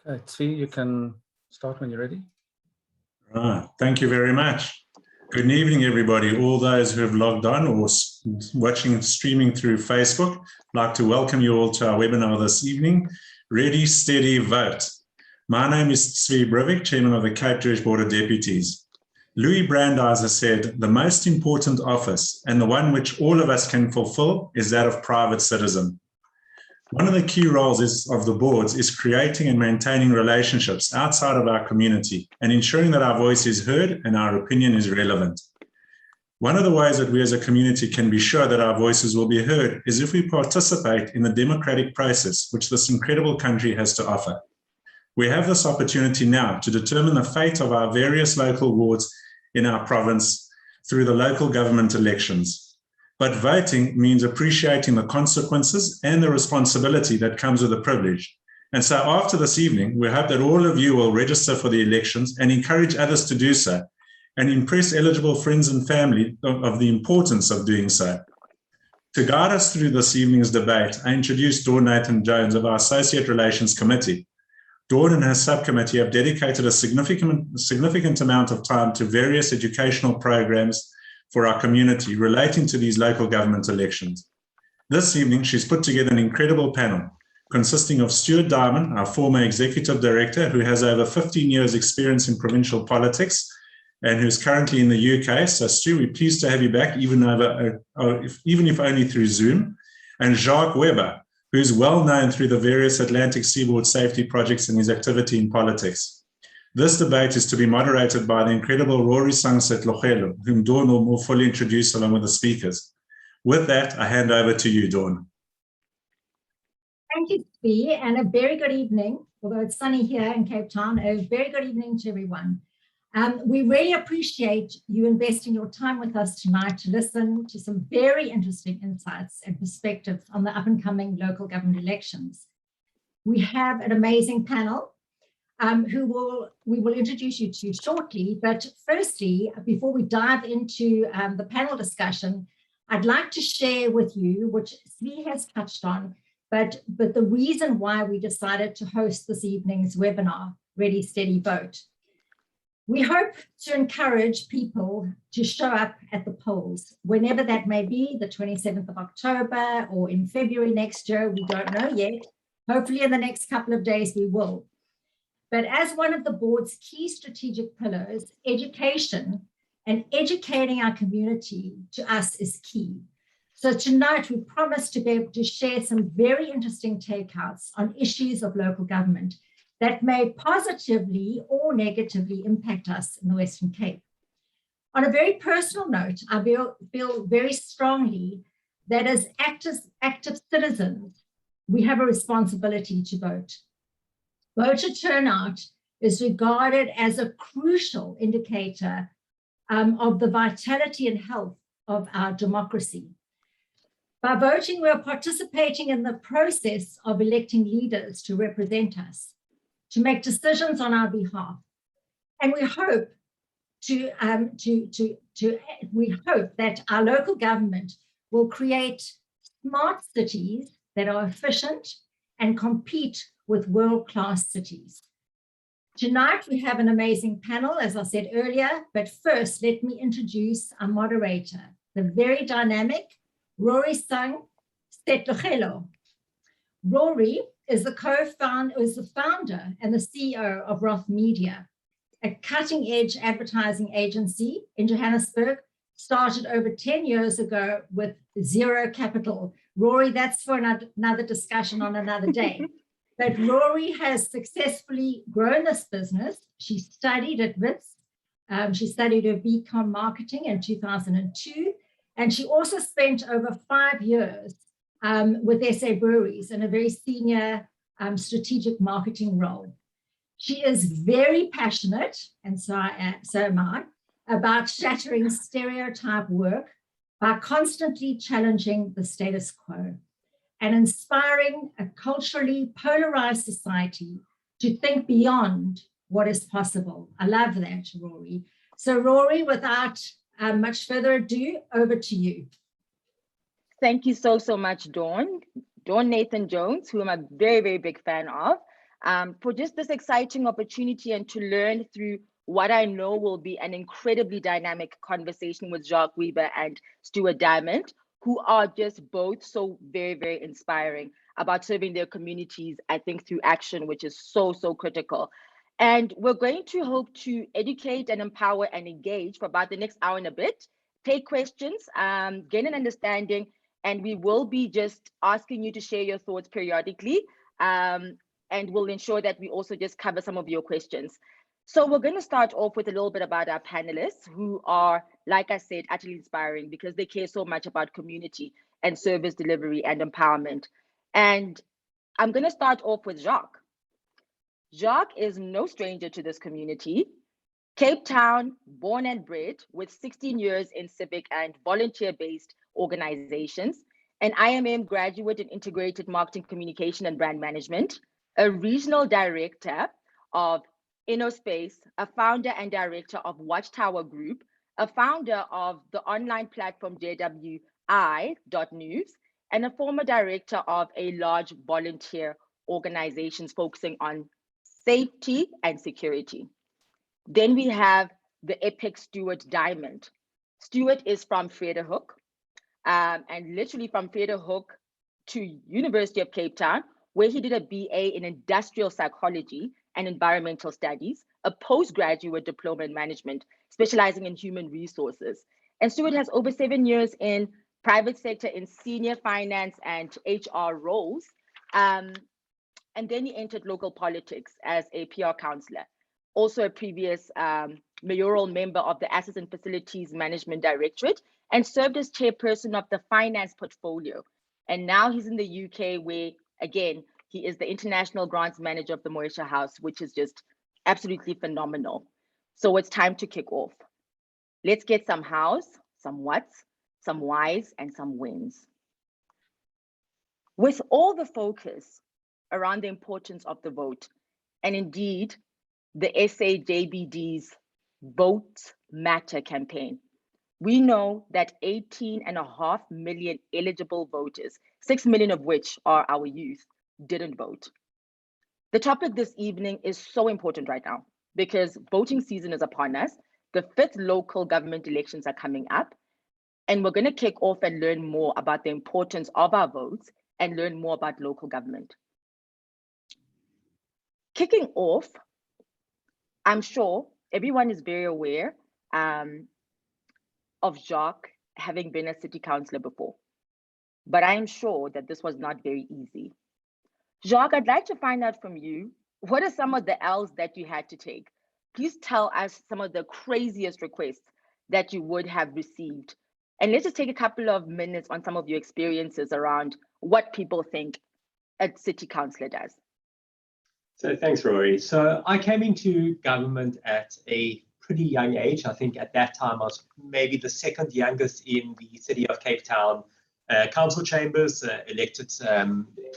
Tzvi, you can start when you're ready. Right. Thank you very much. Good evening, everybody. All those who have logged on or watching streaming through Facebook, I'd like to welcome you all to our webinar this evening, Ready, Steady, Vote. My name is Tzvi, Chairman of the Cape Jewish Board of Deputies. Louis Brandeis said, the most important office and the one which all of us can fulfill is that of private citizen. One of the key roles of the boards is creating and maintaining relationships outside of our community and ensuring that our voice is heard and our opinion is relevant. One of the ways that we as a community can be sure that our voices will be heard is if we participate in the democratic process which this incredible country has to offer. We have this opportunity now to determine the fate of our various local wards in our province through the local government elections. But voting means appreciating the consequences and the responsibility that comes with the privilege. And so after this evening, we hope that all of you will register for the elections and encourage others to do so and impress eligible friends and family of the importance of doing so. To guide us through this evening's debate, I introduce Dawn Nathan-Jones of our Associate Relations Committee. Dawn and her subcommittee have dedicated a significant amount of time to various educational programs for our community relating to these local government elections. This evening, she's put together an incredible panel consisting of Stuart, our former executive director, who has over 15 years experience in provincial politics and who's currently in the UK. So Stu, we're pleased to have you back, even if only through Zoom. And Jacques, who's well known through the various Atlantic Seaboard safety projects and his activity in politics. This debate is to be moderated by the incredible Rorisang Setlogelo, whom Dawn will more fully introduce along with the speakers. With that, I hand over to you, Dawn. Thank you, Tzvi, and a very good evening, although it's sunny here in Cape Town, a very good evening to everyone. We really appreciate you investing your time with us tonight to listen to some very interesting insights and perspectives on the up-and-coming local government elections. We have an amazing panel we will introduce you to shortly. But firstly, before we dive into the panel discussion, I'd like to share with you, which Tzvi has touched on, but the reason why we decided to host this evening's webinar, Ready, Steady, Vote. We hope to encourage people to show up at the polls, whenever that may be, the 27th of October or in February next year, we don't know yet. Hopefully in the next couple of days we will. But as one of the board's key strategic pillars, education and educating our community to us is key. So tonight we promise to be able to share some very interesting takeouts on issues of local government that may positively or negatively impact us in the Western Cape. On a very personal note, I feel very strongly that as active citizens, we have a responsibility to vote. Voter turnout is regarded as a crucial indicator of the vitality and health of our democracy. By voting, we are participating in the process of electing leaders to represent us, to make decisions on our behalf. And we hope that our local government will create smart cities that are efficient and compete with world-class cities. Tonight, we have an amazing panel, as I said earlier, but first, let me introduce our moderator, the very dynamic Rorisang Setlogelo. Rory is the founder and the CEO of Roth Media, a cutting-edge advertising agency in Johannesburg, started over 10 years ago with zero capital. Rory, that's for another discussion on another day. But Rory has successfully grown this business. She studied at Wits. She studied her BCom marketing in 2002. And she also spent over 5 years with SA Breweries in a very senior strategic marketing role. She is very passionate, and so am I, about shattering stereotype work by constantly challenging the status quo and inspiring a culturally polarized society to think beyond what is possible. I love that, Rory. So Rory, without much further ado, over to you. Thank you so much, Dawn. Dawn Nathan-Jones, who I'm a very, very big fan of. for just this exciting opportunity and to learn through what I know will be an incredibly dynamic conversation with Jacques Weber and Stuart Diamond, who are just both so very, very inspiring about serving their communities, I think, through action, which is so, so critical. And we're going to hope to educate and empower and engage for about the next hour and a bit, take questions, gain an understanding, and we will be just asking you to share your thoughts periodically. And we'll ensure that we also just cover some of your questions. So we're going to start off with a little bit about our panelists, who are, like I said, actually inspiring because they care so much about community and service delivery and empowerment. And I'm going to start off with Jacques. Jacques is no stranger to this community. Cape Town, born and bred, with 16 years in civic and volunteer-based organizations, an IMM graduate in integrated marketing, communication, and brand management, a regional director of InnoSpace, a founder and director of Watchtower Group, a founder of the online platform JWI.news, and a former director of a large volunteer organizations focusing on safety and security. Then we have the epic Stuart Diamond. Stuart is from Vredehuk, and literally from Vredehuk to University of Cape Town, where he did a BA in industrial psychology and environmental studies, a postgraduate diploma in management, specializing in human resources. And Stuart has over 7 years in private sector in senior finance and HR roles. And then he entered local politics as a PR counselor, also a previous mayoral member of the Assets and Facilities Management Directorate, and served as chairperson of the finance portfolio. And now he's in the UK, where, again, he is the international grants manager of the Moesha House, which is just absolutely phenomenal. So it's time to kick off. Let's get some hows, some whats, some whys, and some wins. With all the focus around the importance of the vote, and indeed the SAJBD's Vote Matter campaign, we know that 18.5 million eligible voters, 6 million of which are our youth, didn't vote. The topic this evening is so important right now because voting season is upon us. The 5th local government elections are coming up, and we're going to kick off and learn more about the importance of our votes and learn more about local government. Kicking off, I'm sure everyone is very aware of Jacques having been a city councillor before, but I am sure that this was not very easy. Jacques, I'd like to find out from you, what are some of the L's that you had to take? Please tell us some of the craziest requests that you would have received. And let's just take a couple of minutes on some of your experiences around what people think a city councillor does. So thanks, Rory. So I came into government at a pretty young age. I think at that time I was maybe the 2nd youngest in the city of Cape Town council chambers, elected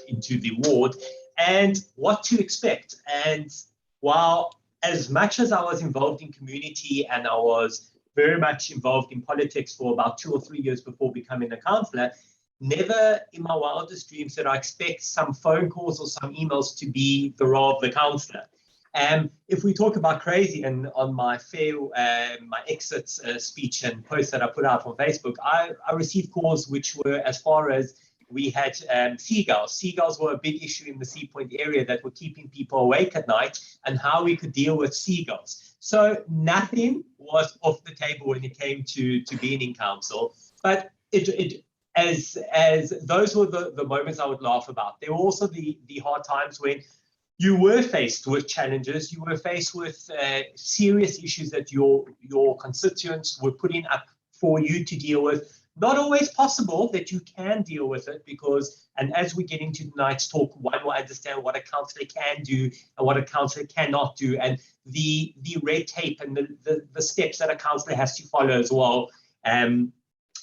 into the ward, and what to expect. And while as much as I was involved in community and I was very much involved in politics for about 2 or 3 years before becoming a councillor, never in my wildest dreams did I expect some phone calls or some emails to be the role of the councillor. If we talk about crazy, and on my exit speech and post that I put out on Facebook, I received calls which were as far as we had seagulls. Seagulls were a big issue in the Sea Point area that were keeping people awake at night, and how we could deal with seagulls. So nothing was off the table when it came to being in council, but as those were the moments I would laugh about. There were also the hard times when you were faced with challenges, you were faced with serious issues that your constituents were putting up for you to deal with. Not always possible that you can deal with it because, and as we get into tonight's talk, one will understand what a councillor can do and what a councillor cannot do, and the red tape and the steps that a councillor has to follow as well. And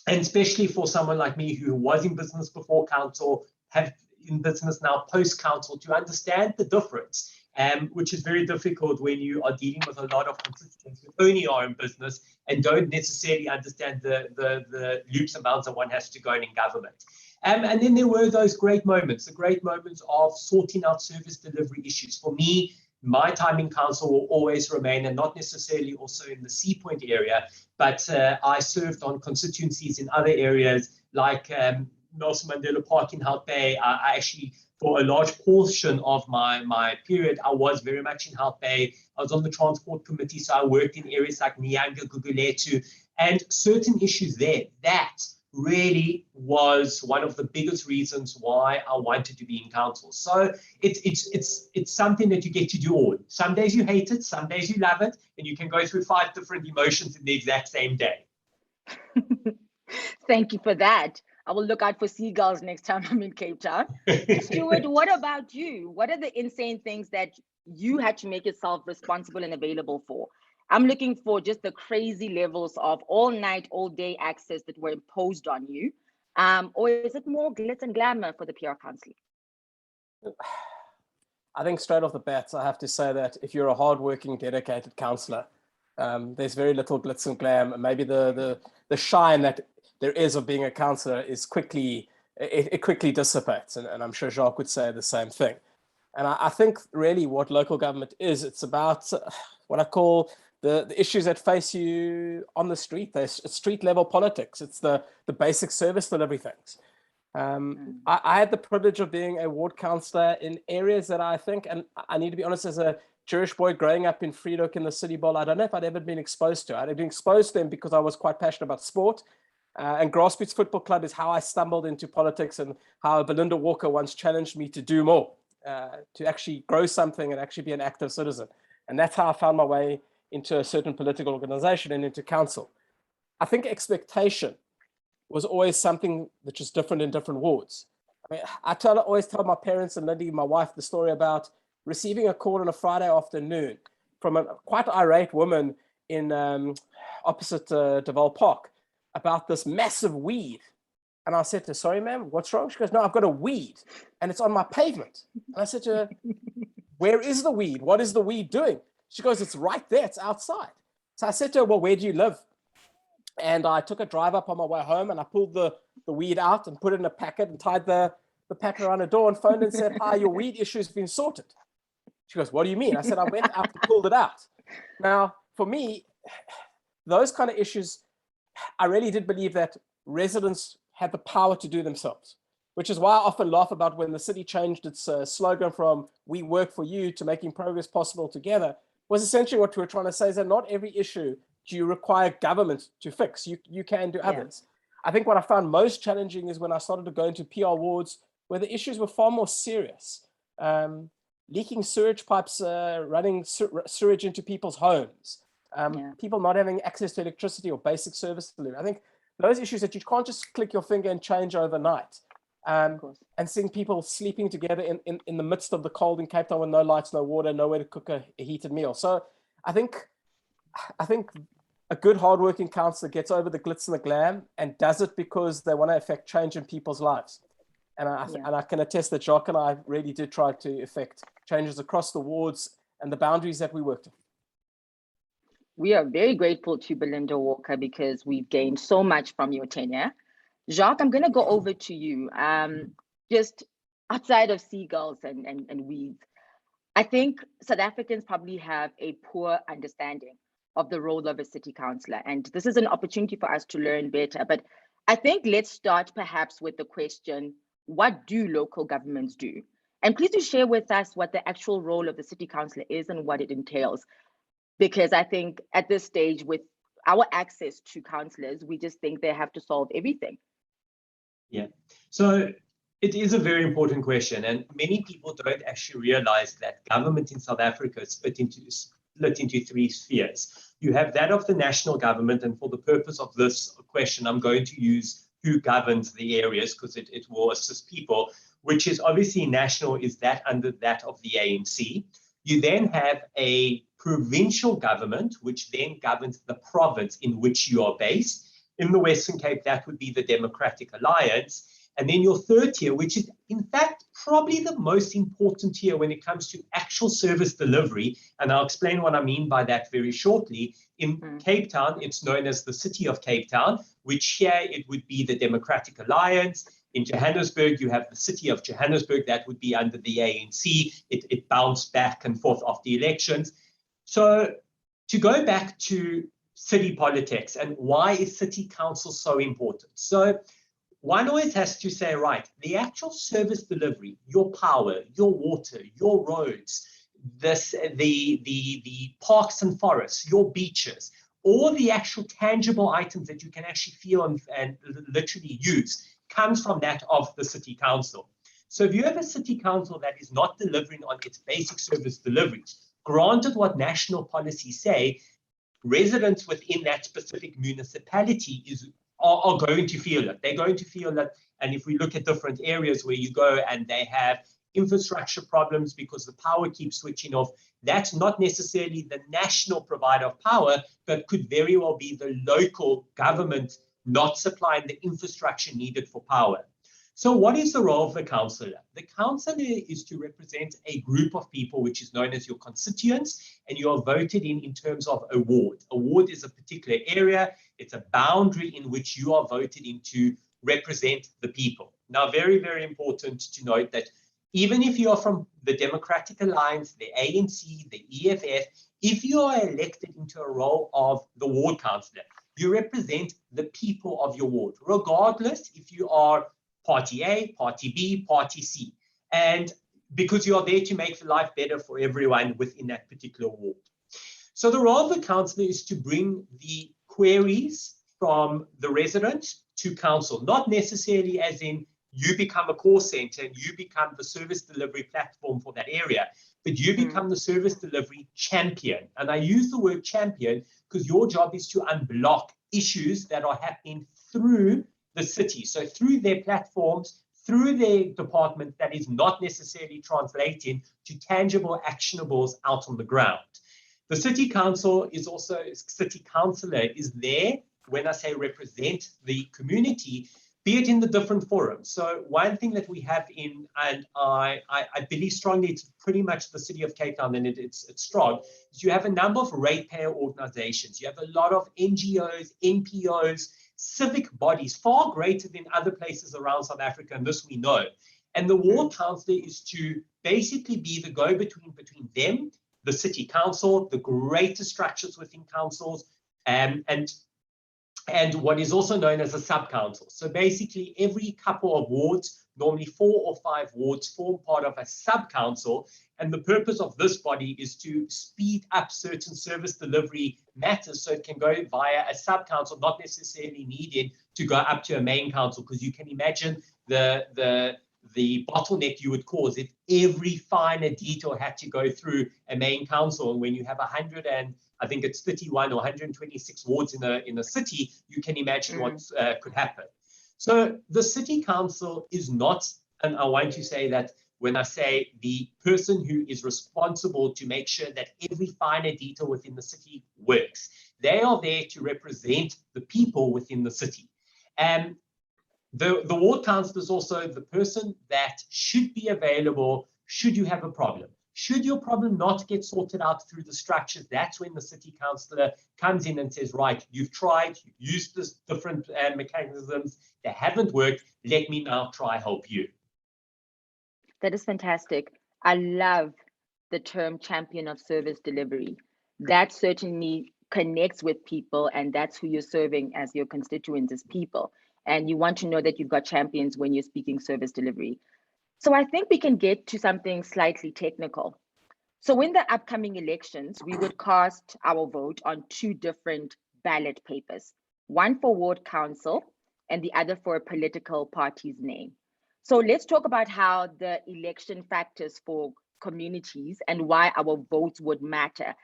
especially for someone like me who was in business before council, have in business now post-council, to understand the difference, which is very difficult when you are dealing with a lot of constituents who only are in business and don't necessarily understand the loops and bounds that one has to go in government. And then there were those great moments, the great moments of sorting out service delivery issues. For me, my time in council will always remain, and not necessarily also in the Sea Point area, but I served on constituencies in other areas like Nelson Mandela Park in Hout Bay. I actually, for a large portion of my period, I was very much in Hout Bay. I was on the transport committee, so I worked in areas like Nyanga, Guguletu, and certain issues there. That really was one of the biggest reasons why I wanted to be in council. So it's something that you get to do all. Some days you hate it, some days you love it, and you can go through 5 different emotions in the exact same day. Thank you for that. I will look out for seagulls next time I'm in Cape Town. Stuart, what about you? What are the insane things that you had to make yourself responsible and available for? I'm looking for just the crazy levels of all night, all day access that were imposed on you. Or is it more glitz and glamour for the PR council? I think straight off the bat, I have to say that if you're a hardworking, dedicated councillor, there's very little glitz and glam. Maybe the shine that there is of being a councillor is quickly dissipates, and I'm sure Jacques would say the same thing. And I think really what local government is, it's about what I call the issues that face you on the street. There's street level politics. It's the basic service delivery things. I had the privilege of being a ward councillor in areas that I think, and I need to be honest, as a Jewish boy growing up in Freedoek in the City Bowl, I don't know if I'd ever been exposed to. I'd been exposed to them because I was quite passionate about sport. And Grassroots Football Club is how I stumbled into politics, and how Belinda Walker once challenged me to do more, to actually grow something and actually be an active citizen. And that's how I found my way into a certain political organization and into council. I think expectation was always something which is different in different wards. I mean, I always tell my parents and Lindy, my wife, the story about receiving a call on a Friday afternoon from a quite irate woman in opposite Deval Park about this massive weed. And I said to her, sorry, ma'am, what's wrong? She goes, no, I've got a weed and it's on my pavement. And I said to her, where is the weed? What is the weed doing? She goes, it's right there, it's outside. So I said to her, well, where do you live? And I took a drive up on my way home, and I pulled the weed out and put it in a packet and tied the packet around the door and phoned and said, hi, your weed issue has been sorted. She goes, what do you mean? I said, I went out and pulled it out. Now, for me, those kind of issues, I really did believe that residents had the power to do themselves, which is why I often laugh about when the city changed its slogan from "We work for you" to "Making progress possible together," was essentially what we were trying to say is that not every issue do you require government to fix. You can do others. I think what I found most challenging is when I started to go into PR wards where the issues were far more serious. Leaking sewage pipes, running sewage into people's homes, people not having access to electricity or basic service delivery. I think those issues that you can't just click your finger and change overnight. And seeing people sleeping together in the midst of the cold in Cape Town with no lights, no water, nowhere to cook a heated meal. So I think a good hardworking councillor gets over the glitz and the glam and does it because they want to affect change in people's lives. And I can attest that Jacques and I really did try to affect changes across the wards and the boundaries that we worked in. We are very grateful to Belinda Walker because we've gained so much from your tenure. Jacques, I'm going to go over to you. Just outside of seagulls and weeds, I think South Africans probably have a poor understanding of the role of a city councillor. And this is an opportunity for us to learn better. But I think let's start perhaps with the question, what do local governments do? And please do share with us what the actual role of the city councillor is and what it entails. Because I think at this stage, with our access to councillors, we just think they have to solve everything. Yeah, so it is a very important question, and many people don't actually realize that government in South Africa is split into 3 spheres. You have that of the national government, and for the purpose of this question, I'm going to use who governs the areas because it will assist people, which is obviously national, is that under that of the ANC. You then have a provincial government, which then governs the province in which you are based. In the Western Cape, that would be the Democratic Alliance. And then your third tier, which is in fact probably the most important tier when it comes to actual service delivery. And I'll explain what I mean by that very shortly. In Cape Town, it's known as the City of Cape Town, which here it would be the Democratic Alliance. In Johannesburg, you have the city of Johannesburg, that would be under the ANC. It bounced back and forth after elections. So to go back to city politics and why is city council so important? So one always has to say, right, the actual service delivery, your power, your water, your roads, the parks and forests, your beaches, all the actual tangible items that you can actually feel and literally use comes from that of the city council. So if you have a city council that is not delivering on its basic service deliveries, granted what national policies say, residents within that specific municipality are going to feel it. They're going to feel it. And if we look at different areas where you go and they have infrastructure problems because the power keeps switching off, that's not necessarily the national provider of power, but could very well be the local government not supplying the infrastructure needed for power. So what is the role of the councillor? The councillor is to represent a group of people, which is known as your constituents, and you are voted in terms of a ward. A ward is a particular area. It's a boundary in which you are voted in to represent the people. Now, very, very important to note that even if you are from the Democratic Alliance, the ANC, the EFF, if you are elected into a role of the ward councillor, you represent the people of your ward, regardless if you are Party A, Party B, Party C, and because you are there to make life better for everyone within that particular ward. So the role of the councillor is to bring the queries from the residents to council, not necessarily as in you become a call center and you become the service delivery platform for that area, but you become the service delivery champion. And I use the word champion because your job is to unblock issues that are happening through the city. So through their platforms, through their department, that is not necessarily translating to tangible actionables out on the ground. The city council is also, city councillor is there, when I say represent the community, be it in the different forums. So one thing that we have in, and I believe strongly it's pretty much the city of Cape Town, and it's strong, is you have a number of ratepayer organizations. You have a lot of NGOs, NPOs, civic bodies, far greater than other places around South Africa, and this we know. And the ward councillor is to basically be the go-between between them, the city council, the greater structures within councils, and what is also known as a sub-council. So basically every couple of wards, normally 4 or 5 wards, form part of a sub-council, and the purpose of this body is to speed up certain service delivery matters so it can go via a sub-council, not necessarily needing to go up to a main council, because you can imagine the bottleneck you would cause if every finer detail had to go through a main council. And when you have 100 and I think it's 31 or 126 wards in a city, you can imagine what could happen. So the city council is not, and I want to say that when I say the person who is responsible to make sure that every finer detail within the city works, they are there to represent the people within the city. And the ward council is also the person that should be available should you have a problem. Should your problem not get sorted out through the structures, that's when the city councillor comes in and says, right, you've tried, you've used this different mechanisms, they haven't worked, let me now try help you. That is fantastic. I love the term champion of service delivery. That certainly connects with people, and that's who you're serving as your constituents, as people. And you want to know that you've got champions when you're speaking service delivery. So I think we can get to something slightly technical. So in the upcoming elections, we would cast our vote on 2 different ballot papers, one for ward council and the other for a political party's name. So let's talk about how the election factors for communities and why our votes would matter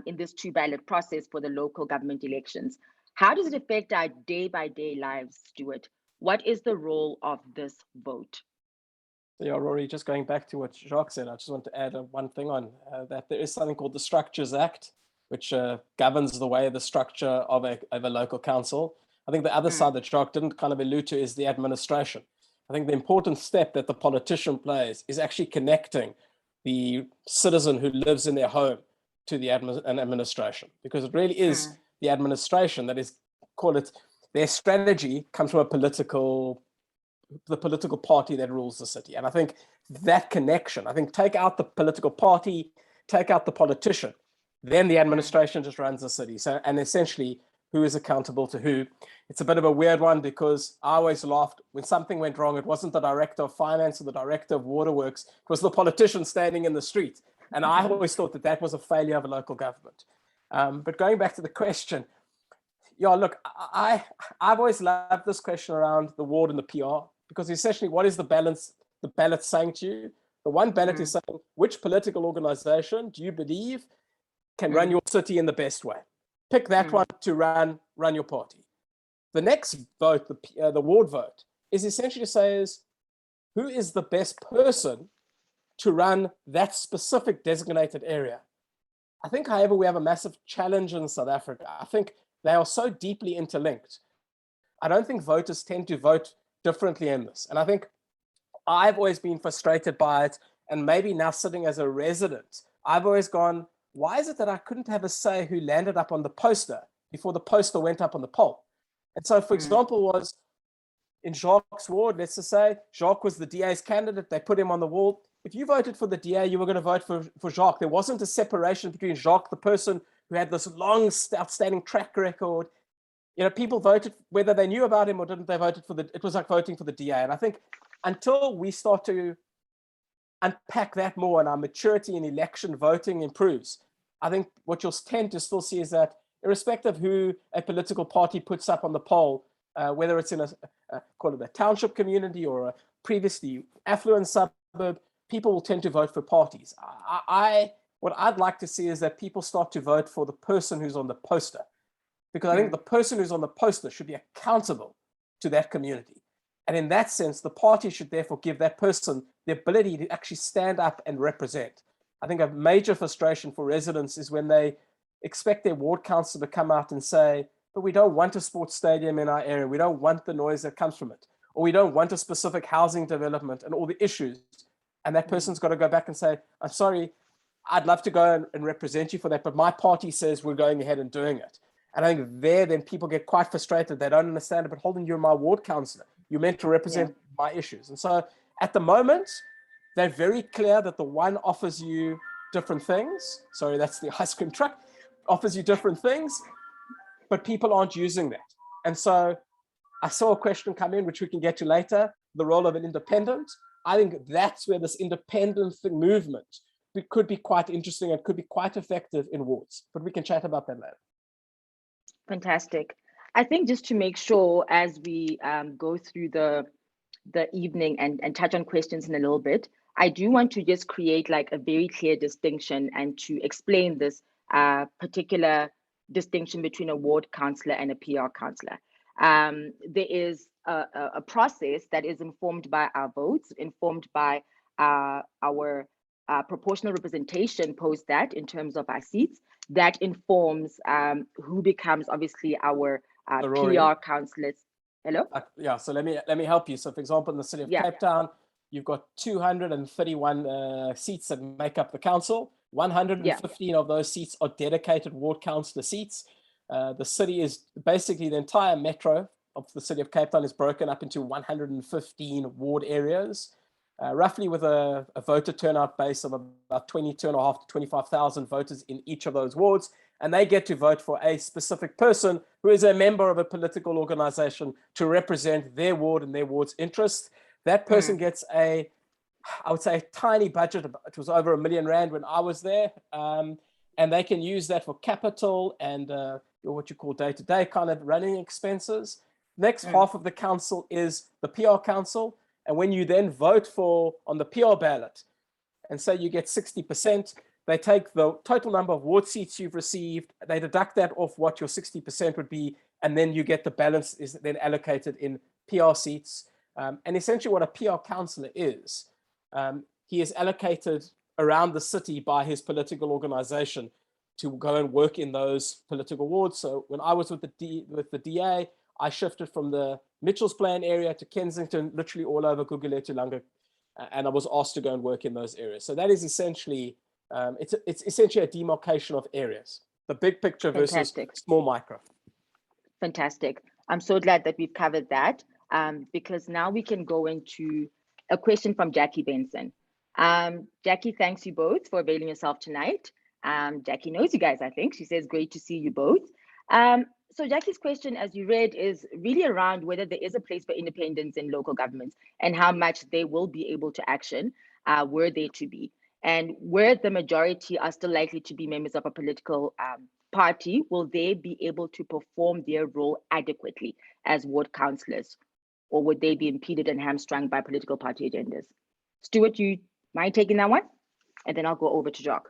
in this 2 ballot process for the local government elections. How does it affect our day-by-day lives, Stuart? What is the role of this vote? Yeah, Rory, just going back to what Jacques said, I just want to add one thing on that there is something called the Structures Act, which governs the way the structure of a local council. I think the other side that Jacques didn't kind of allude to is the administration. I think the important step that the politician plays is actually connecting the citizen who lives in their home to the administration, because it really is the administration that is, call it, their strategy comes from a political the political party that rules the city. And I think that connection, I think take out the political party, take out the politician, then the administration just runs the city. So, and essentially, who is accountable to who? It's a bit of a weird one because I always laughed when something went wrong. It wasn't the director of finance or the director of waterworks. It was the politician standing in the street. And I always thought that that was a failure of a local government. But going back to the question, yeah, look, I've always loved this question around the ward and the PR, because essentially what is the ballot saying to you? The one ballot is saying, which political organization do you believe can run your city in the best way? Pick that one to run your party. The next vote, the ward vote, is essentially to say is, who is the best person to run that specific designated area? I think, however, we have a massive challenge in South Africa. I think they are so deeply interlinked. I don't think voters tend to vote differently in this. And I think I've always been frustrated by it. And maybe now sitting as a resident, I've always gone, why is it that I couldn't have a say who landed up on the poster before the poster went up on the poll? And so, for example, was in Jacques' ward, let's just say, Jacques was the DA's candidate. They put him on the wall. If you voted for the DA, you were going to vote for Jacques. There wasn't a separation between Jacques, the person who had this long, outstanding track record. You know, people voted whether they knew about him or didn't. They voted for it was like voting for the DA. And I think until we start to unpack that more and our maturity in election voting improves, I think what you'll tend to still see is that irrespective of who a political party puts up on the poll, whether it's in call it a township community or a previously affluent suburb, people will tend to vote for parties. What I'd like to see is that people start to vote for the person who's on the poster, because I think the person who's on the poster should be accountable to that community. And in that sense, the party should therefore give that person the ability to actually stand up and represent. I think a major frustration for residents is when they expect their ward councillor to come out and say, but we don't want a sports stadium in our area. We don't want the noise that comes from it. Or we don't want a specific housing development and all the issues. And that person's got to go back and say, I'm sorry, I'd love to go and represent you for that, but my party says we're going ahead and doing it. And I think then people get quite frustrated. They don't understand it, but hold on, you're my ward councillor. You're meant to represent my issues. And so at the moment, they're very clear that the one offers you different things. Sorry, that's the ice cream truck. Offers you different things, but people aren't using that. And so I saw a question come in, which we can get to later, the role of an independent. I think that's where this independent movement could be quite interesting and could be quite effective in wards, but we can chat about that later. Fantastic. I think just to make sure as we go through the evening and touch on questions in a little bit, I do want to just create like a very clear distinction and to explain this particular distinction between a ward councillor and a PR councillor. There is a process that is informed by our votes, informed by our proportional representation post that in terms of our seats, that informs who becomes obviously our PR councillors. Hello? So let me help you. So for example, in the city of Cape Town, you've got 231 seats that make up the council. 115 of those seats are dedicated ward councillor seats. The city is basically the entire metro of the city of Cape Town is broken up into 115 ward areas, roughly with a voter turnout base of about 22,500 to 25,000 voters in each of those wards. And they get to vote for a specific person who is a member of a political organization to represent their ward and their ward's interests. That person gets I would say, a tiny budget. It was over R1 million when I was there. And they can use that for capital and what you call day-to-day kind of running expenses. Next half of the council is the PR council. And when you then vote on the PR ballot, and say you get 60%, they take the total number of ward seats you've received, they deduct that off what your 60% would be, and then you get the balance is then allocated in PR seats. And essentially what a PR councillor is, he is allocated around the city by his political organization to go and work in those political wards. So when I was with the DA, I shifted from the Mitchell's Plain area to Kensington, literally all over Gugulethu Langa, and I was asked to go and work in those areas. So that is essentially, it's essentially a demarcation of areas, the big picture versus small micro. Fantastic. I'm so glad that we've covered that. because now we can go into a question from Jackie Benson. Jackie thanks you both for availing yourself tonight. Jackie knows you guys, I think. She says, great to see you both. So Jackie's question, as you read, is really around whether there is a place for independence in local governments and how much they will be able to action were they to be. And where the majority are still likely to be members of a political party, will they be able to perform their role adequately as ward councillors? Or would they be impeded and hamstrung by political party agendas? Stuart, you mind taking that one? And then I'll go over to Jacques.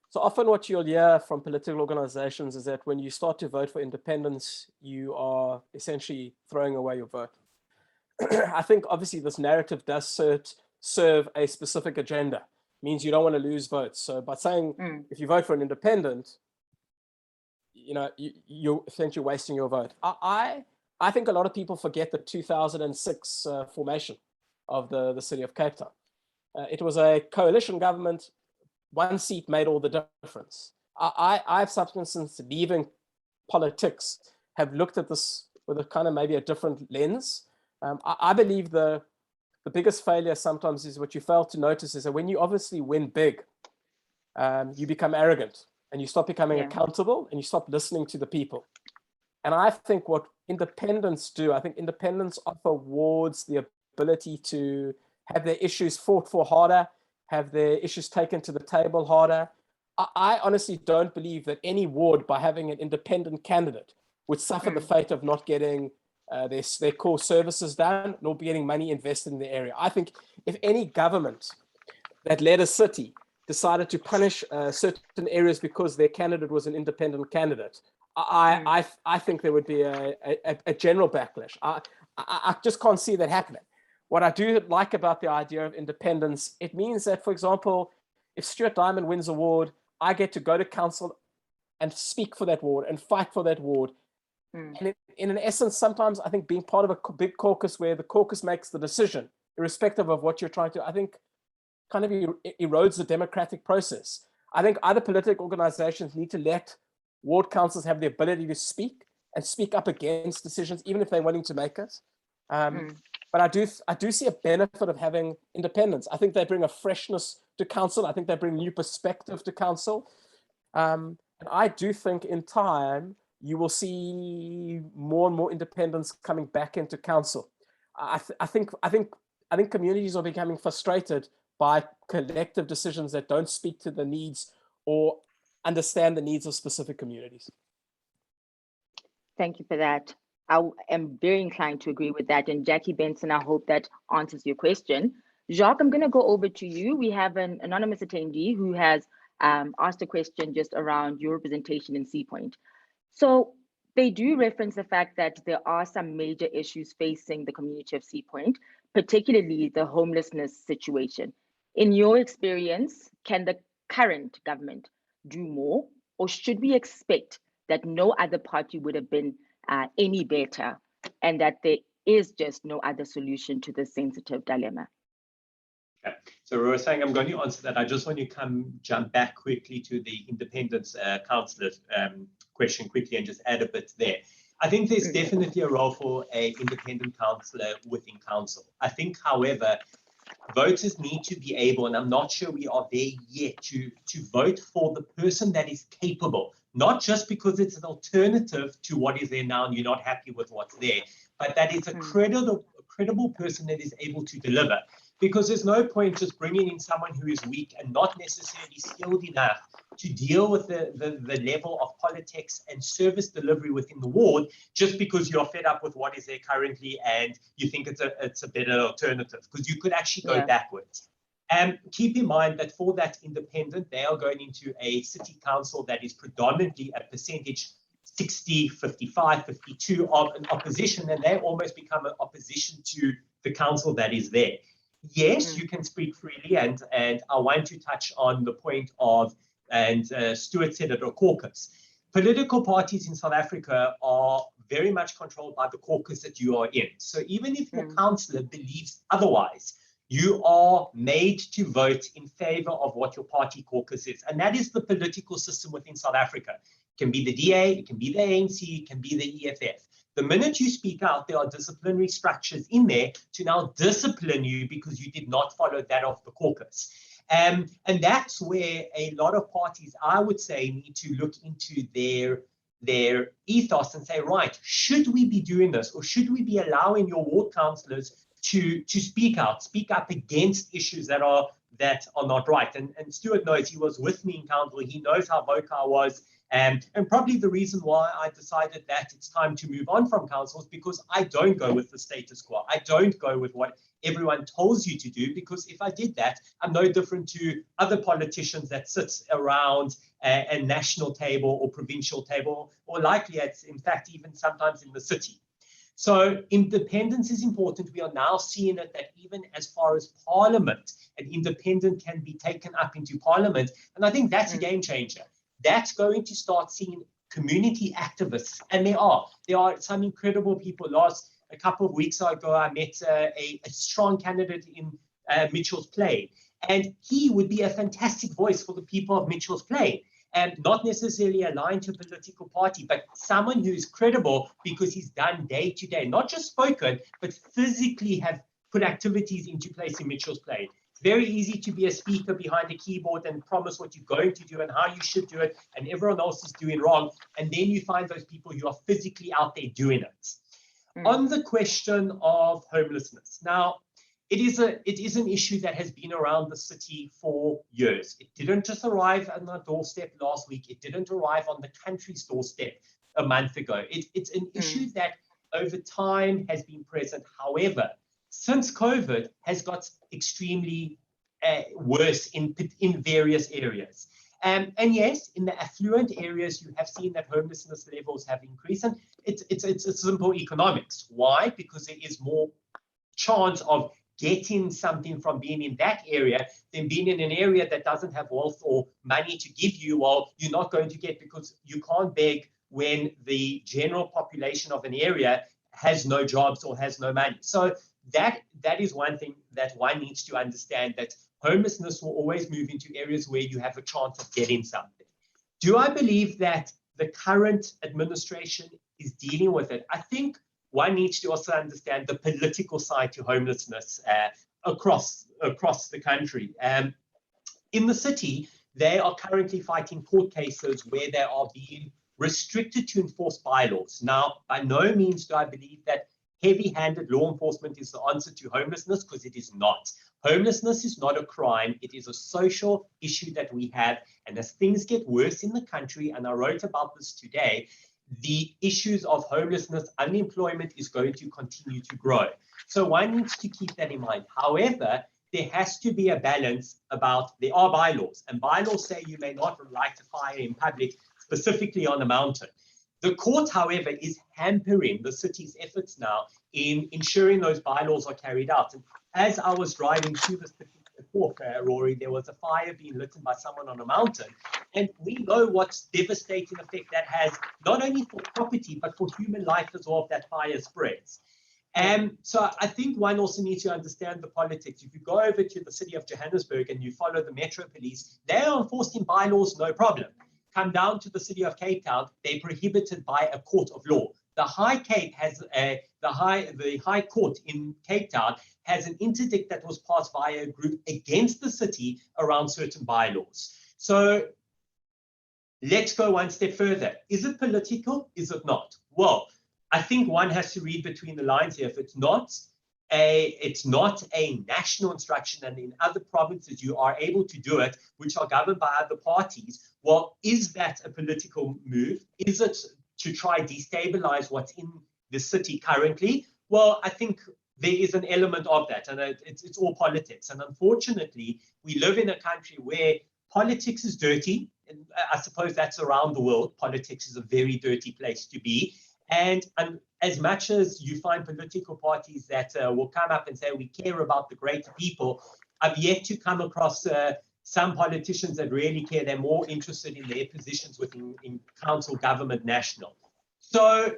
So often what you'll hear from political organizations is that when you start to vote for independence, you are essentially throwing away your vote. I think obviously this narrative does serve a specific agenda. It means you don't want to lose votes. So by saying if you vote for an independent, you're essentially wasting your vote. I think a lot of people forget the 2006 formation of the city of Cape Town. It was a coalition government. One seat made all the difference. I've subsequently, since leaving politics, have looked at this with a kind of maybe a different lens. I believe the biggest failure sometimes is what you fail to notice is that when you obviously win big, you become arrogant and you stop becoming accountable and you stop listening to the people. And I think what independents do, I think independents offer wards the ability to have their issues fought for harder, have their issues taken to the table harder. I honestly don't believe that any ward, by having an independent candidate, would suffer the fate of not getting their core services done, nor be getting money invested in the area. I think if any government that led a city decided to punish certain areas because their candidate was an independent candidate, I think there would be a general backlash. I just can't see that happening. What I do like about the idea of independence, it means that, for example, if Stuart Diamond wins a ward, I get to go to council and speak for that ward and fight for that ward. And in an essence, sometimes I think being part of a big caucus where the caucus makes the decision, irrespective of what you're trying to, I think kind of erodes the democratic process. I think other political organizations need to let ward councils have the ability to speak and speak up against decisions, even if they're willing to make it. But I do see a benefit of having independence. I think they bring a freshness to council. I think they bring new perspective to council. And I do think in time, you will see more and more independence coming back into council. I think communities are becoming frustrated by collective decisions that don't speak to the needs or understand the needs of specific communities. Thank you for that. I am very inclined to agree with that. And Jackie Benson, I hope that answers your question. Jacques, I'm going to go over to you. We have an anonymous attendee who has asked a question just around your representation in Sea Point. So they do reference the fact that there are some major issues facing the community of Sea Point, particularly the homelessness situation. In your experience, can the current government do more, or should we expect that no other party would have been any better, and that there is just no other solution to this sensitive dilemma? Okay. So Rorisang, I'm going to answer that. I just want to jump back quickly to the independence councillor question quickly and just add a bit there. I think there's definitely a role for an independent councillor within council. I think, however, voters need to be able, and I'm not sure we are there yet, to vote for the person that is capable, not just because it's an alternative to what is there now and you're not happy with what's there, but that it's a credible person that is able to deliver. Because there's no point just bringing in someone who is weak and not necessarily skilled enough to deal with the level of politics and service delivery within the ward, just because you're fed up with what is there currently and you think it's a better alternative, because you could actually go backwards. And keep in mind that for that independent, they are going into a city council that is predominantly a percentage 60, 55, 52 of an opposition, and they almost become an opposition to the council that is there. Yes, you can speak freely, and I want to touch on the point of, and Stuart said it, a caucus. Political parties in South Africa are very much controlled by the caucus that you are in. So even if your councillor believes otherwise, you are made to vote in favor of what your party caucus is. And that is the political system within South Africa. It can be the DA, it can be the ANC, it can be the EFF. The minute you speak out, there are disciplinary structures in there to now discipline you because you did not follow that of the caucus. And that's where a lot of parties, I would say, need to look into their ethos and say, right, should we be doing this, or should we be allowing your ward councillors to speak up against issues that are not right? And Stuart knows, he was with me in council. He knows how vocal I was. And probably the reason why I decided that it's time to move on from council is because I don't go with the status quo. I don't go with what everyone tells you to do, because if I did that, I'm no different to other politicians that sit around a national table or provincial table, or likely it's in fact even sometimes in the city. So independence is important. We are now seeing it that even as far as Parliament, an independent can be taken up into Parliament. And I think that's a game changer. That's going to start seeing community activists. And there are some incredible people. A couple of weeks ago, I met a strong candidate in Mitchell's Plain. And he would be a fantastic voice for the people of Mitchell's Plain. And not necessarily aligned to a political party, but someone who is credible because he's done day to day, not just spoken, but physically have put activities into place in Mitchell's Plain. It's very easy to be a speaker behind a keyboard and promise what you're going to do and how you should do it, and everyone else is doing wrong. And then you find those people who are physically out there doing it. On the question of homelessness, now, it is an issue that has been around the city for years. It didn't just arrive on the doorstep last week. It didn't arrive on the country's doorstep a month ago. It's an issue that over time has been present. However, since COVID has got extremely worse in various areas. And yes, in the affluent areas, you have seen that homelessness levels have increased. And it's simple economics. Why? Because there is more chance of getting something from being in that area than being in an area that doesn't have wealth or money to give you. Well, you're not going to get, because you can't beg when the general population of an area has no jobs or has no money. So that is one thing that one needs to understand, that homelessness will always move into areas where you have a chance of getting something. Do I believe that the current administration is dealing with it? I think one needs to also understand the political side to homelessness across the country. In the city, they are currently fighting court cases where they are being restricted to enforce bylaws. Now, by no means do I believe that heavy-handed law enforcement is the answer to homelessness, because it is not. Homelessness is not a crime. It is a social issue that we have. And as things get worse in the country, and I wrote about this today, the issues of homelessness, unemployment is going to continue to grow. So one needs to keep that in mind. However, there has to be a balance about, there are bylaws, and bylaws say you may not light a fire in public, specifically on a mountain. The court, however, is hampering the city's efforts now in ensuring those bylaws are carried out. And as I was driving to this particular court, Rory, there was a fire being lit by someone on a mountain. And we know what devastating effect that has, not only for property, but for human life as well, if that fire spreads. So I think one also needs to understand the politics. If you go over to the city of Johannesburg and you follow the Metro Police, they are enforcing bylaws, no problem. Come down to the city of Cape Town, they're prohibited by a court of law. The High Cape has the High Court in Cape Town has an interdict that was passed by a group against the city around certain bylaws. So let's go one step further. Is it political? Is it not? Well, I think one has to read between the lines here. If it's not a national instruction, and in other provinces you are able to do it, which are governed by other parties, well, is that a political move? Is it to try destabilize what's in the city currently? Well, I think there is an element of that, and it's all politics. And unfortunately, we live in a country where politics is dirty. And I suppose that's around the world. Politics is a very dirty place to be. And as much as you find political parties that will come up and say, we care about the greater people, I've yet to come across some politicians that really care. They're more interested in their positions within council, government, national. So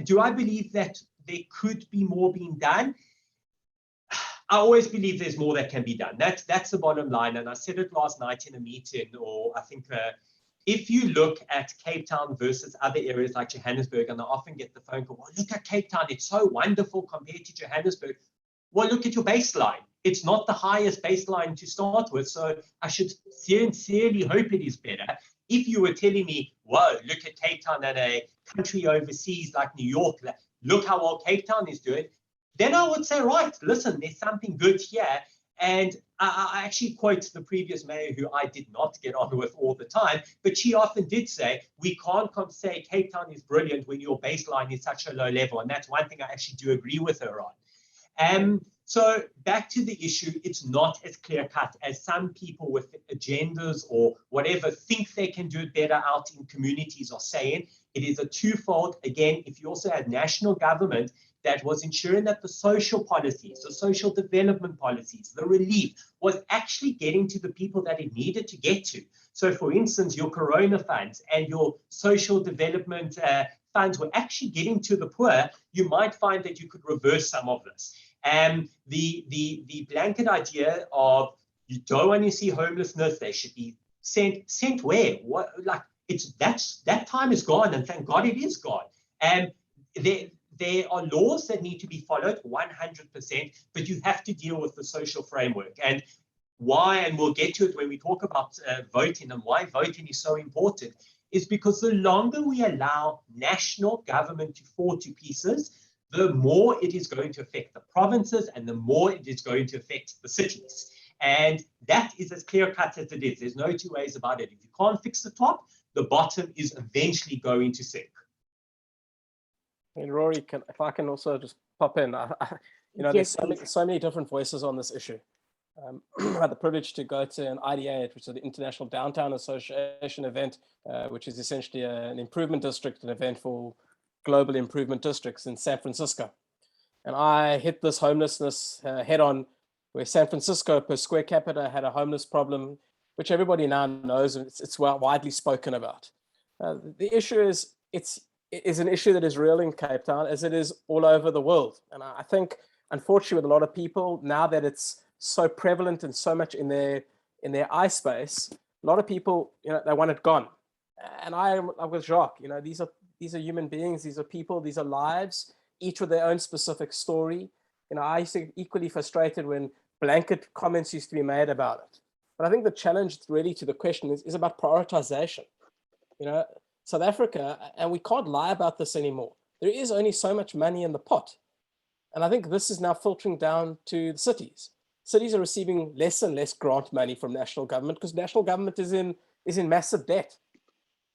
do I believe that there could be more being done? I always believe there's more that can be done. That's the bottom line. And I said it last night in a meeting, or I think if you look at Cape Town versus other areas like Johannesburg, and I often get the phone call, well, look at Cape Town, it's so wonderful compared to Johannesburg. Well, look at your baseline. It's not the highest baseline to start with, so I should sincerely hope it is better. If you were telling me, whoa, look at Cape Town and a country overseas like New York, look how well Cape Town is doing, then I would say, right, listen, there's something good here. And I actually quote the previous mayor, who I did not get on with all the time, but she often did say, we can't say Cape Town is brilliant when your baseline is such a low level. And that's one thing I actually do agree with her on. So back to the issue, it's not as clear cut as some people with agendas or whatever think they can do it better out in communities are saying. It is a twofold. Again, if you also had national government that was ensuring that the social policies, the social development policies, the relief was actually getting to the people that it needed to get to. So for instance, your Corona funds and your social development funds were actually getting to the poor, you might find that you could reverse some of this. And the blanket idea of you don't want to see homelessness, they should be sent where? What, like, that time is gone, and thank God it is gone. And there are laws that need to be followed 100%, but you have to deal with the social framework. And why, and we'll get to it when we talk about voting, and why voting is so important, is because the longer we allow national government to fall to pieces, the more it is going to affect the provinces and the more it is going to affect the cities. And that is as clear cut as it is. There's no two ways about it. If you can't fix the top, the bottom is eventually going to sink. And Rory, if I can also just pop in, Yes, there's so many different voices on this issue. I had the privilege to go to an IDA, which is the International Downtown Association event, which is essentially an improvement district, an event for global improvement districts in San Francisco. And I hit this homelessness head on, where San Francisco per square capita had a homeless problem, which everybody now knows, and it's widely spoken about. The issue is, it is an issue that is real in Cape Town as it is all over the world. And I think, unfortunately, with a lot of people, now that it's so prevalent and so much in their eye space, a lot of people, they want it gone. And I'm with Jacques, these are human beings, these are people, these are lives, each with their own specific story. I used to get equally frustrated when blanket comments used to be made about it. But I think the challenge really to the question is about prioritization. South Africa, and we can't lie about this anymore, there is only so much money in the pot. And I think this is now filtering down to the cities. Cities are receiving less and less grant money from national government because national government is in massive debt.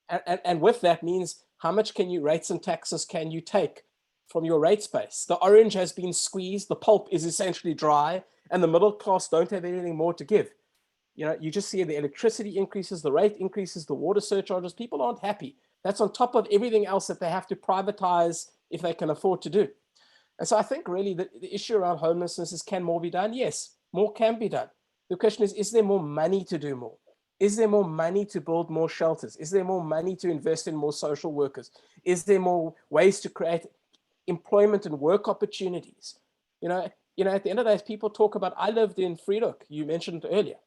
And with that means, how much rates and taxes can you take from your rate space? The orange has been squeezed, the pulp is essentially dry, and the middle class don't have anything more to give. You just see the electricity increases, the rate increases, the water surcharges. People aren't happy. That's on top of everything else that they have to privatize if they can afford to do. And so I think really the issue around homelessness is, can more be done? Yes, more can be done. The question is there more money to do more? Is there more money to build more shelters? Is there more money to invest in more social workers? Is there more ways to create employment and work opportunities? At the end of the day, people talk about, I lived in Vredok, you mentioned earlier.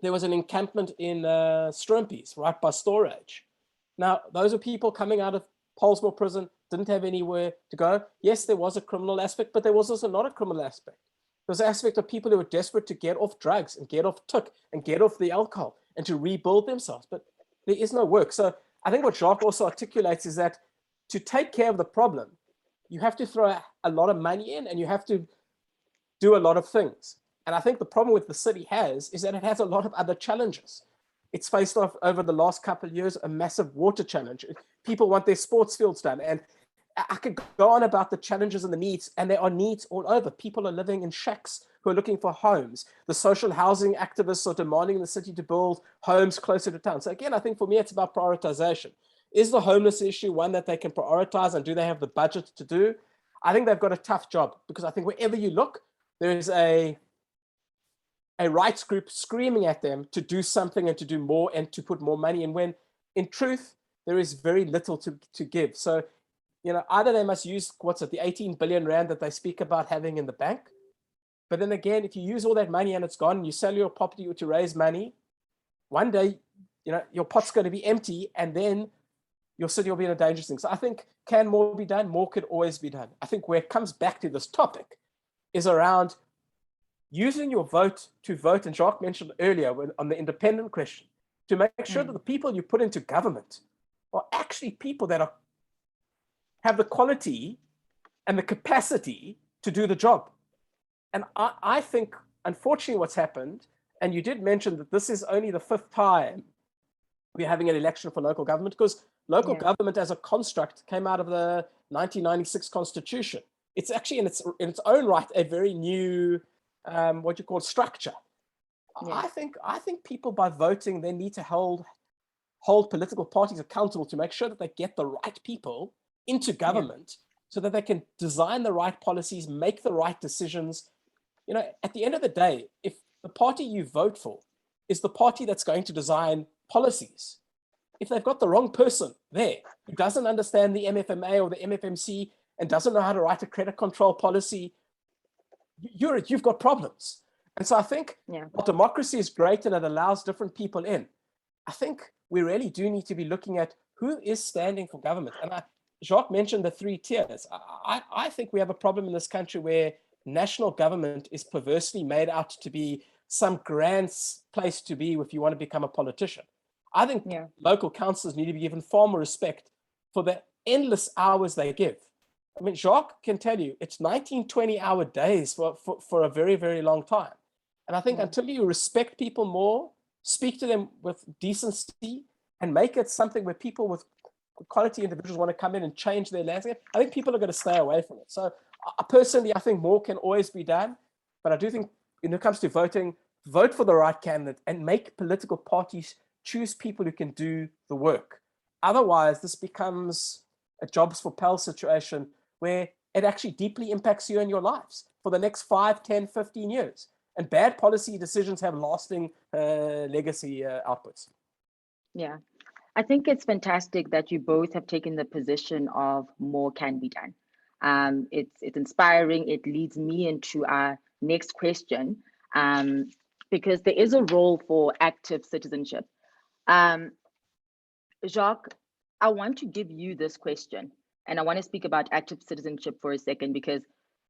There was an encampment in Strumpies, right by Storage. Now, those are people coming out of Polesmore prison, didn't have anywhere to go. Yes, there was a criminal aspect, but there was also not a criminal aspect. There was an aspect of people who were desperate to get off drugs and get off took and get off the alcohol and to rebuild themselves, but there is no work. So I think what Jacques also articulates is that to take care of the problem, you have to throw a lot of money in and you have to do a lot of things. And I think the problem with the city is that it has a lot of other challenges. It's faced off over the last couple of years, a massive water challenge. People want their sports fields done. And I could go on about the challenges and the needs, and there are needs all over. People are living in shacks who are looking for homes. The social housing activists are demanding the city to build homes closer to town. So again, I think for me, it's about prioritization. Is the homeless issue one that they can prioritize, and do they have the budget to do? I think they've got a tough job, because I think wherever you look, there is a rights group screaming at them to do something and to do more and to put more money in, when in truth, there is very little to give. So, either they must use, the 18 billion rand that they speak about having in the bank. But then again, if you use all that money and it's gone, and you sell your property to raise money, one day your pot's going to be empty, and then your city will be in a dangerous thing. So I think, can more be done? More could always be done. I think where it comes back to this topic is around using your vote to vote, and Jacques mentioned earlier on the independent question, to make sure that the people you put into government are actually people that have the quality and the capacity to do the job. And I think, unfortunately, what's happened, and you did mention that this is only the 5th time we're having an election for local government, because local government as a construct came out of the 1996 Constitution. It's actually in its own right a very new structure. I think people, by voting, they need to hold political parties accountable to make sure that they get the right people into government so that they can design the right policies, make the right decisions. At the end of the day, if the party you vote for is the party that's going to design policies, if they've got the wrong person there who doesn't understand the MFMA or the MFMC and doesn't know how to write a credit control policy, you've got problems. And so I think while democracy is great and it allows different people in, I think we really do need to be looking at who is standing for government. And Jacques mentioned the 3 tiers. I think we have a problem in this country where national government is perversely made out to be some grand place to be if you want to become a politician. I think local councils need to be given far more respect for the endless hours they give. I mean, Jacques can tell you it's 19, 20-hour days for a very, very long time. And I think until you respect people more, speak to them with decency, and make it something where people with quality individuals want to come in and change their landscape, I think people are going to stay away from it. So personally, I think more can always be done. But I do think when it comes to voting, vote for the right candidate and make political parties choose people who can do the work. Otherwise, this becomes a jobs for pals situation where it actually deeply impacts you and your lives for the next 5, 10, 15 years. And bad policy decisions have lasting legacy outputs. Yeah, I think it's fantastic that you both have taken the position of more can be done. It's inspiring. It leads me into our next question, because there is a role for active citizenship. Jacques, I want to give you this question, and I want to speak about active citizenship for a second, because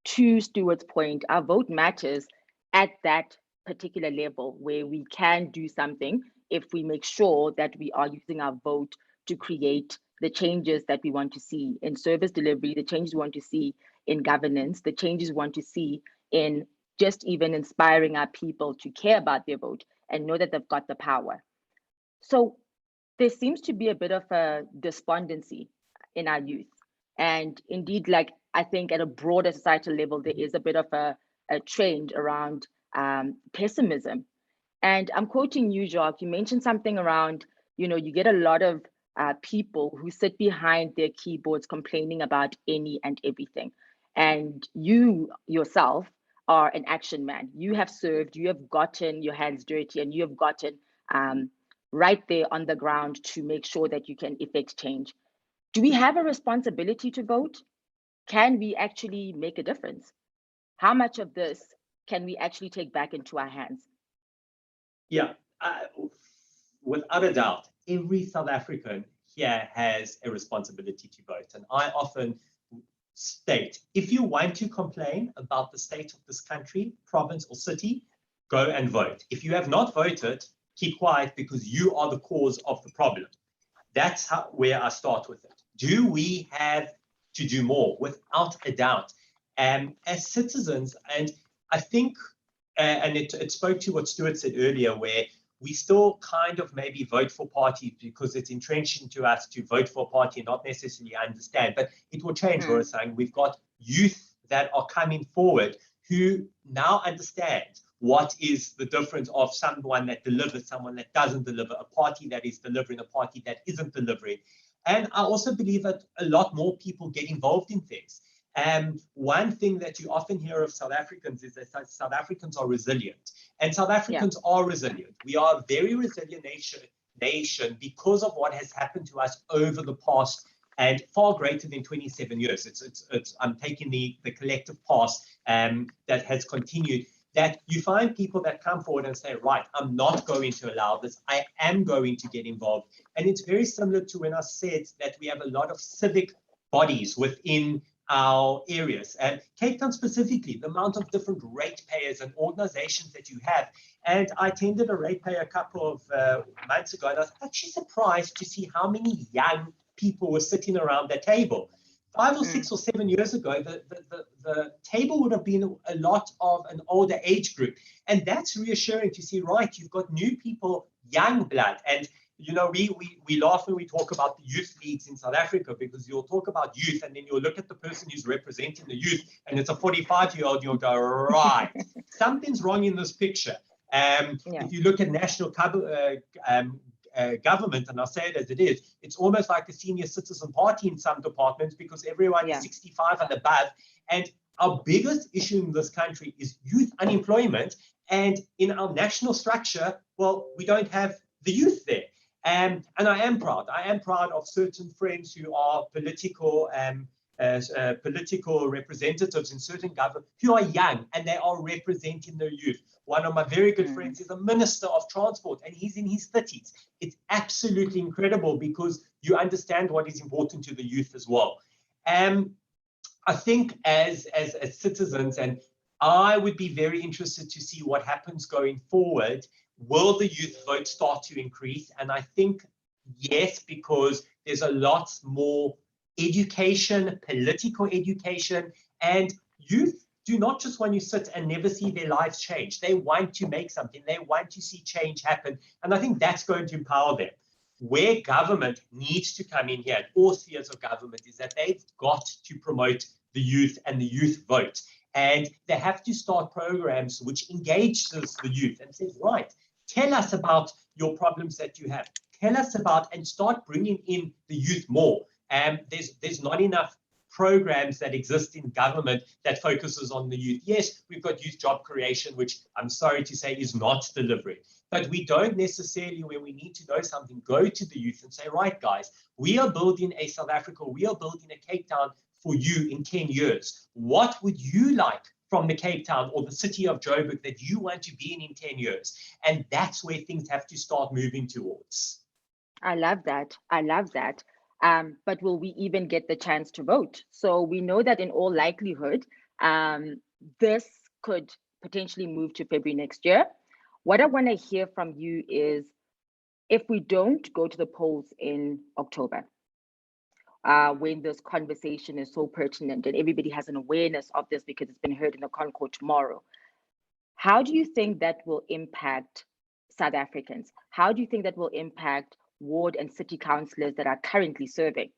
to Stuart's point, our vote matters at that particular level where we can do something if we make sure that we are using our vote to create the changes that we want to see in service delivery, the changes we want to see in governance, the changes we want to see in just even inspiring our people to care about their vote and know that they've got the power. So there seems to be a bit of a despondency in our youth. And indeed, like I think at a broader societal level, there is a bit of a trend around pessimism. And I'm quoting you, Jacques, you mentioned something around, you get a lot of people who sit behind their keyboards complaining about any and everything. And you yourself are an action man. You have served, you have gotten your hands dirty, and you have gotten right there on the ground to make sure that you can effect change. Do we have a responsibility to vote? Can we actually make a difference? How much of this can we actually take back into our hands? Yeah, without a doubt, every South African here has a responsibility to vote. And I often state, if you want to complain about the state of this country, province or city, go and vote. If you have not voted, keep quiet, because you are the cause of the problem. That's where I start with it. Do we have to do more? Without a doubt. As citizens, and I think, and it spoke to what Stuart said earlier, where we still kind of maybe vote for parties because it's entrenched into us to vote for a party and not necessarily understand. But it will change, Rorisang. We've got youth that are coming forward who now understand what is the difference of someone that delivers, someone that doesn't deliver, a party that is delivering, a party that isn't delivering. And I also believe that a lot more people get involved in things. And one thing that you often hear of South Africans is that South Africans are resilient. And South Africans are resilient. We are a very resilient nation because of what has happened to us over the past and far greater than 27 years. I'm taking the collective past that has continued. that you find people that come forward and say, right, I'm not going to allow this. I am going to get involved. And it's very similar to when I said that we have a lot of civic bodies within our areas. And Cape Town specifically, the amount of different ratepayers and organizations that you have. And I attended a ratepayer a couple of months ago, and I was actually surprised to see how many young people were sitting around that table. 5 or 6 or 7 years ago, the table would have been a lot of an older age group. And that's reassuring to see, right, you've got new people, young blood. And, you know, we laugh when we talk about the youth leagues in South Africa, because you'll talk about youth and then you'll look at the person who's representing the youth and it's a 45-year-old, you'll go, right, something's wrong in this picture. If you look at national government, and I'll say it as it is, it's almost like a senior citizen party in some departments, because everyone is 65 and above. And our biggest issue in this country is youth unemployment. And in our national structure, well, we don't have the youth there. And I am proud. I am proud of certain friends who are political representatives in certain government who are young and they are representing the youth. One of my very good friends is a minister of transport and he's in his 30s. It's absolutely incredible because you understand what is important to the youth as well. I think as citizens, and I would be very interested to see what happens going forward. Will the youth vote start to increase? And I think yes, because there's a lot more education, political education, and youth do not just want to sit and never see their lives change. They want to make something. They want to see change happen. And I think that's going to empower them. Where government needs to come in here, at all spheres of government, is that they've got to promote the youth and the youth vote. And they have to start programs which engages the youth and says, right, tell us about your problems that you have. Tell us about, and start bringing in the youth more. There's not enough programs that exist in government that focuses on the youth. Yes, we've got youth job creation, which I'm sorry to say is not delivering. But we don't necessarily, when we need to know something, go to the youth and say, right, guys, we are building a South Africa, we are building a Cape Town for you in 10 years. What would you like from the Cape Town or the city of Joburg that you want to be in 10 years? And that's where things have to start moving towards. I love that. I love that. But will we even get the chance to vote? So we know that in all likelihood, this could potentially move to February next year. What I want to hear from you is, if we don't go to the polls in October, when this conversation is so pertinent and everybody has an awareness of this because it's been heard in the Concord tomorrow, how do you think that will impact South Africans? How do you think that will impact ward and city councillors that are currently serving?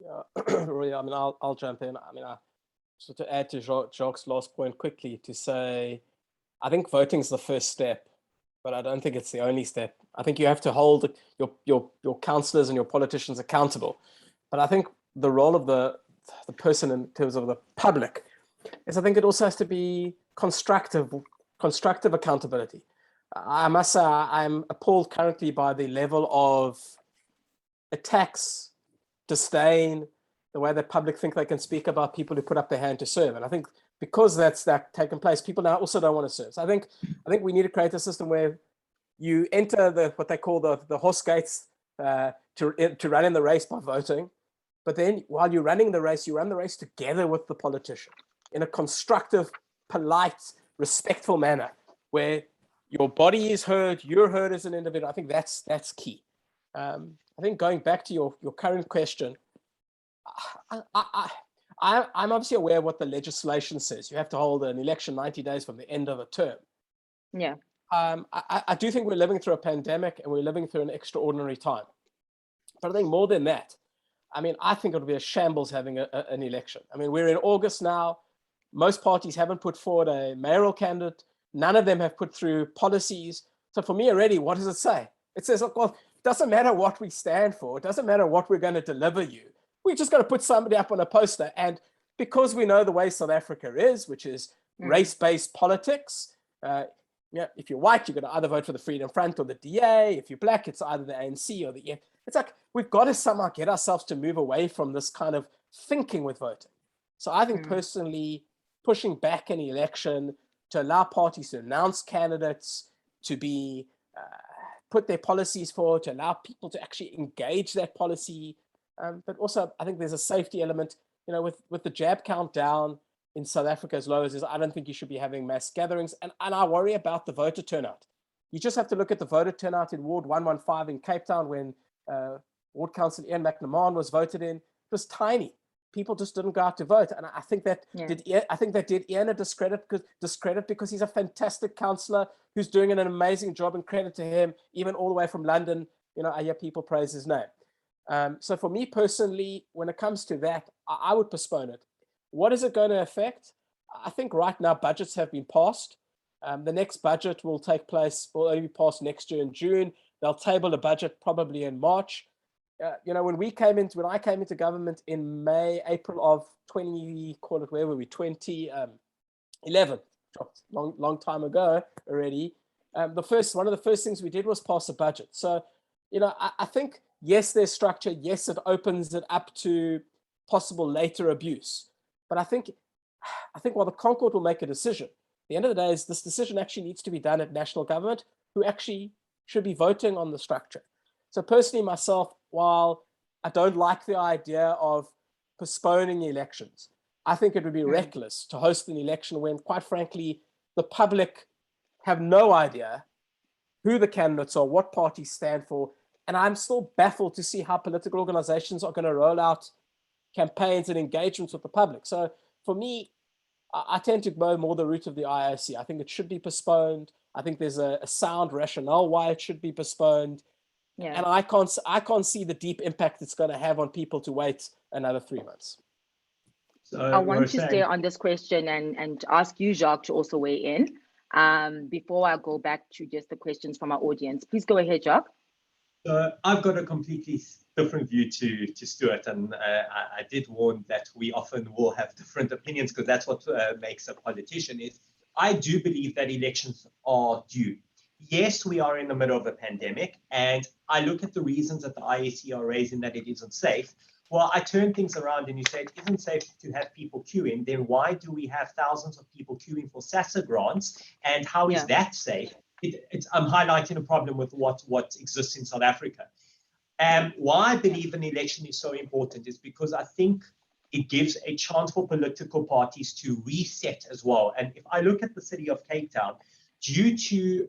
Yeah, Rory, I mean, I'll jump in. I mean, so to add to Jacques' last point quickly, to say, I think voting is the first step, but I don't think it's the only step. I think you have to hold your councillors and your politicians accountable. But I think the role of the person in terms of the public is, I think it also has to be constructive accountability. I must say, I'm appalled currently by the level of attacks, disdain, the way the public think they can speak about people who put up their hand to serve. And I think because that's taken place, people now also don't want to serve. So I think we need to create a system where you enter what they call the horse gates to run in the race by voting. But then while you're running the race, you run the race together with the politician in a constructive, polite, respectful manner where your body is heard, you're heard as an individual. I think that's key. I think going back to your current question, I'm obviously aware of what the legislation says. You have to hold an election 90 days from the end of a term. Yeah. I do think we're living through a pandemic and we're living through an extraordinary time. But I think more than that, I mean, I think it'll be a shambles having an election. I mean, we're in August now. Most parties haven't put forward a mayoral candidate. None of them have put through policies. So for me already, what does it say? It says, look, well, it doesn't matter what we stand for. It doesn't matter what we're going to deliver you. We're just going to put somebody up on a poster. And because we know the way South Africa is, which is race-based politics, if you're white, you're going to either vote for the Freedom Front or the DA. If you're black, it's either the ANC or the EF. It's like we've got to somehow get ourselves to move away from this kind of thinking with voting. So I think personally, pushing back an election to allow parties to announce candidates, to be put their policies forward, to allow people to actually engage that policy. But also, I think there's a safety element, with the jab count down in South Africa as low as it is. I don't think you should be having mass gatherings. And I worry about the voter turnout. You just have to look at the voter turnout in Ward 115 in Cape Town when Ward Councillor Ian McNamara was voted in. It was tiny. People just didn't go out to vote. And I think that did Ian a discredit because he's a fantastic councillor who's doing an amazing job, and credit to him, even all the way from London. I hear people praise his name. So for me personally, when it comes to that, I would postpone it. What is it going to affect? I think right now budgets have been passed. The next budget will only be passed next year in June. They'll table a budget probably in March. When I came into government in April of 2011, long time ago already. One of the first things we did was pass a budget. So, I think, yes, there's structure. Yes, it opens it up to possible later abuse. But I think while the Concord will make a decision, at the end of the day, is this decision actually needs to be done at national government, who actually should be voting on the structure. So personally, myself, while I don't like the idea of postponing elections, I think it would be reckless to host an election when, quite frankly, the public have no idea who the candidates are, what parties stand for. And I'm still baffled to see how political organizations are going to roll out campaigns and engagements with the public. So for me, I tend to go more the route of the IOC. I think it should be postponed. I think there's a sound rationale why it should be postponed. Yeah. And I can't see the deep impact it's going to have on people to wait another 3 months. So I want to stay on this question and ask you, Jacques, to also weigh in before I go back to just the questions from our audience. Please go ahead, Jacques. So I've got a completely different view to Stuart, and I did warn that we often will have different opinions because that's what makes a politician is. I do believe that elections are due. Yes, we are in the middle of a pandemic, and I look at the reasons that the IEC are raising that it isn't safe. Well, I turn things around and you say it isn't safe to have people queuing. Then why do we have thousands of people queuing for SASSA grants? And how is that safe? I'm highlighting a problem with what exists in South Africa. Why I believe an election is so important is because I think it gives a chance for political parties to reset as well. And if I look at the city of Cape Town, due to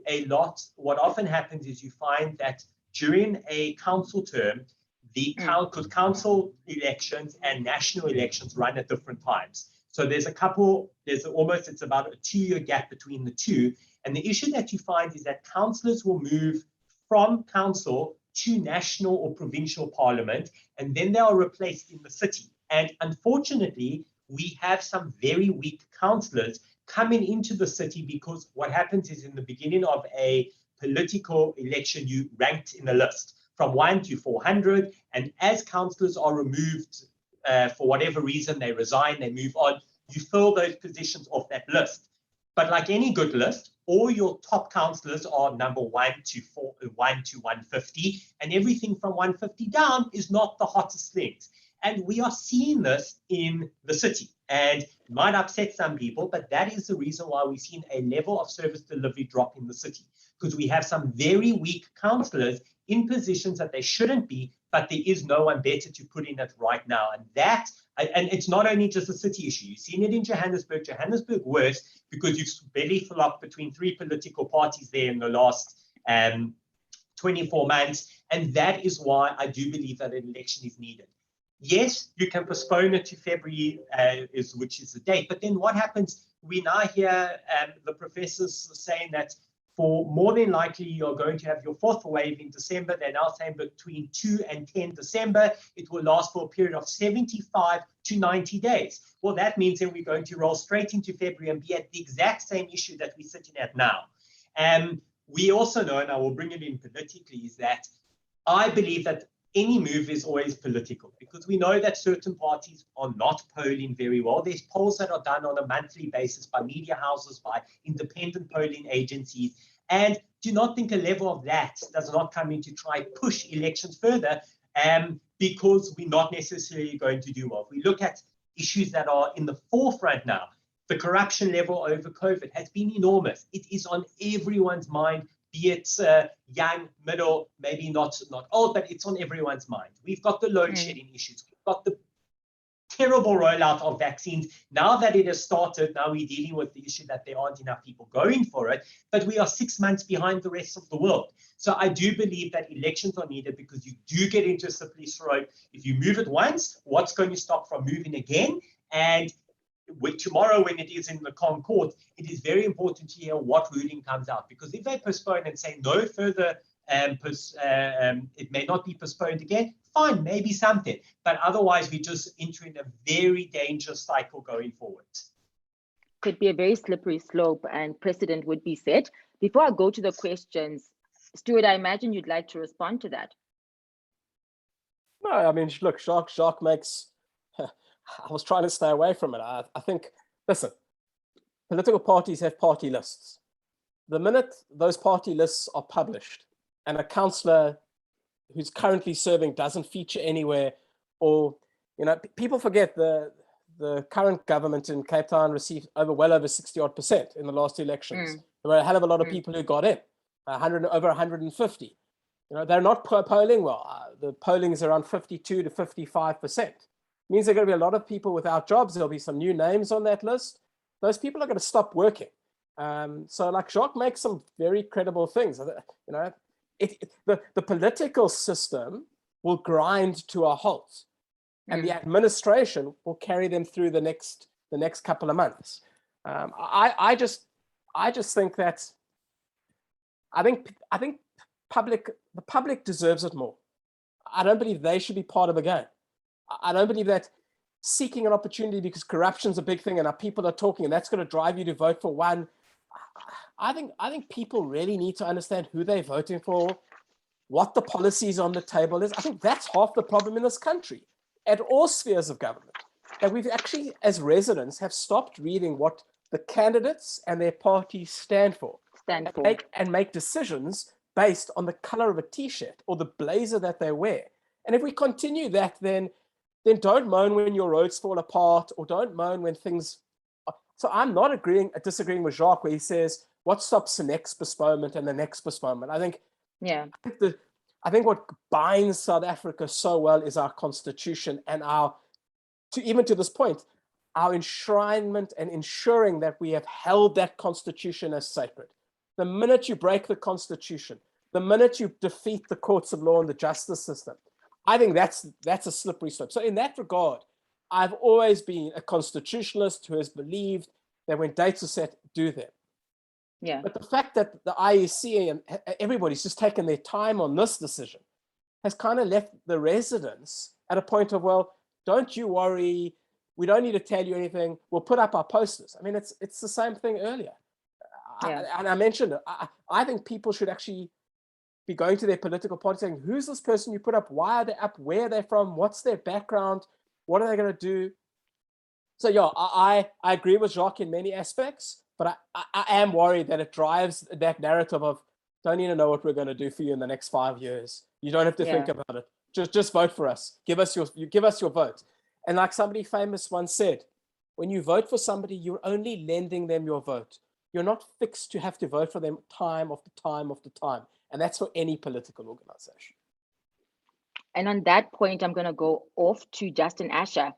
what often happens is you find that during a council term, because council elections and national elections run at different times. So it's about a 2-year gap between the two. And the issue that you find is that councillors will move from council to national or provincial parliament, and then they are replaced in the city. And unfortunately, we have some very weak councillors coming into the city because what happens is in the beginning of a political election, you ranked in a list from 1 to 400. And as councillors are removed for whatever reason, they resign, they move on, you fill those positions off that list. But like any good list, all your top councillors are number 1 to 150, and everything from 150 down is not the hottest things. And we are seeing this in the city, and it might upset some people, but that is the reason why we've seen a level of service delivery drop in the city, because we have some very weak councillors in positions that they shouldn't be, but there is no one better to put in it right now. And it's not only just a city issue. You've seen it in Johannesburg. Johannesburg worse because you've barely filled up between 3 political parties there in the last 24 months. And that is why I do believe that an election is needed. Yes, you can postpone it to February, which is the date. But then what happens? We now hear the professors saying that for more than likely, you're going to have your 4th wave in December. They're now saying between 2 and 10 December, it will last for a period of 75 to 90 days. Well, that means that we're going to roll straight into February and be at the exact same issue that we're sitting at now. And we also know, and I will bring it in politically, is that I believe that any move is always political because we know that certain parties are not polling very well. There's polls that are done on a monthly basis by media houses, by independent polling agencies, and do not think a level of that does not come in to try push elections further because we're not necessarily going to do well. If we look at issues that are in the forefront now, The corruption level over COVID has been enormous. It is on everyone's mind, be it young, middle, maybe not old, but it's on everyone's mind. We've got the load shedding issues. We've got the terrible rollout of vaccines. Now that it has started, now we're dealing with the issue that there aren't enough people going for it, but we are 6 months behind the rest of the world. So I do believe that elections are needed because you do get into a slippery slope. If you move it once, what's going to stop from moving again? And tomorrow, when it is in the Con Court, it is very important to hear what ruling comes out, because if they postpone and say no further, it may not be postponed again, fine, maybe something. But otherwise, we're just entering a very dangerous cycle going forward. Could be a very slippery slope, and precedent would be set. Before I go to the questions, Stuart, I imagine you'd like to respond to that. No, I mean, look, Jacques makes, I was trying to stay away from it. I think, listen, political parties have party lists. The minute those party lists are published and a councillor who's currently serving doesn't feature anywhere, or, you know, people forget the current government in Cape Town received well over 60% in the last elections. There were a hell of a lot of people who got in, over 150. You know, they're not polling well. The polling is around 52 to 55%. It means there are going to be a lot of people without jobs. There'll be some new names on that list. Those people are going to stop working. So like Jacques makes some very credible things. You know, the political system will grind to a halt, and the administration will carry them through the next couple of months. I just think that I think the public deserves it more. I don't believe they should be part of the game. I don't believe that seeking an opportunity because corruption's a big thing and our people are talking and that's going to drive you to vote for one. I think people really need to understand who they're voting for, what the policies on the table is. I think that's half the problem in this country at all spheres of government. That we've actually, as residents, have stopped reading what the candidates and their parties stand for. And make decisions based on the color of a t-shirt or the blazer that they wear. And if we continue that, then don't moan when your roads fall apart, or don't moan when things. So I'm not disagreeing with Jacques where he says, what stops the next postponement and the next postponement? I think what binds South Africa so well is our constitution and even to this point, our enshrinement and ensuring that we have held that constitution as sacred. The minute you break the constitution, the minute you defeat the courts of law and the justice system, I think that's a slippery slope. So in that regard, I've always been a constitutionalist who has believed that when dates are set, do them. Yeah. But the fact that the IEC and everybody's just taken their time on this decision has kind of left the residents at a point of, well, don't you worry, we don't need to tell you anything, we'll put up our posters. I mean, it's the same thing earlier. And I mentioned it. I think people should actually be going to their political party saying, who's this person you put up? Why are they up? Where are they from? What's their background? What are they going to do? So yeah, I agree with Jacques in many aspects, but I am worried that it drives that narrative of don't even know what we're going to do for you in the next 5 years. You don't have to think about it. Just vote for us. Give us your vote. And like somebody famous once said, when you vote for somebody, you're only lending them your vote. You're not fixed to have to vote for them time after time after time. And that's for any political organization. And on that point, I'm going to go off to Justin Asher.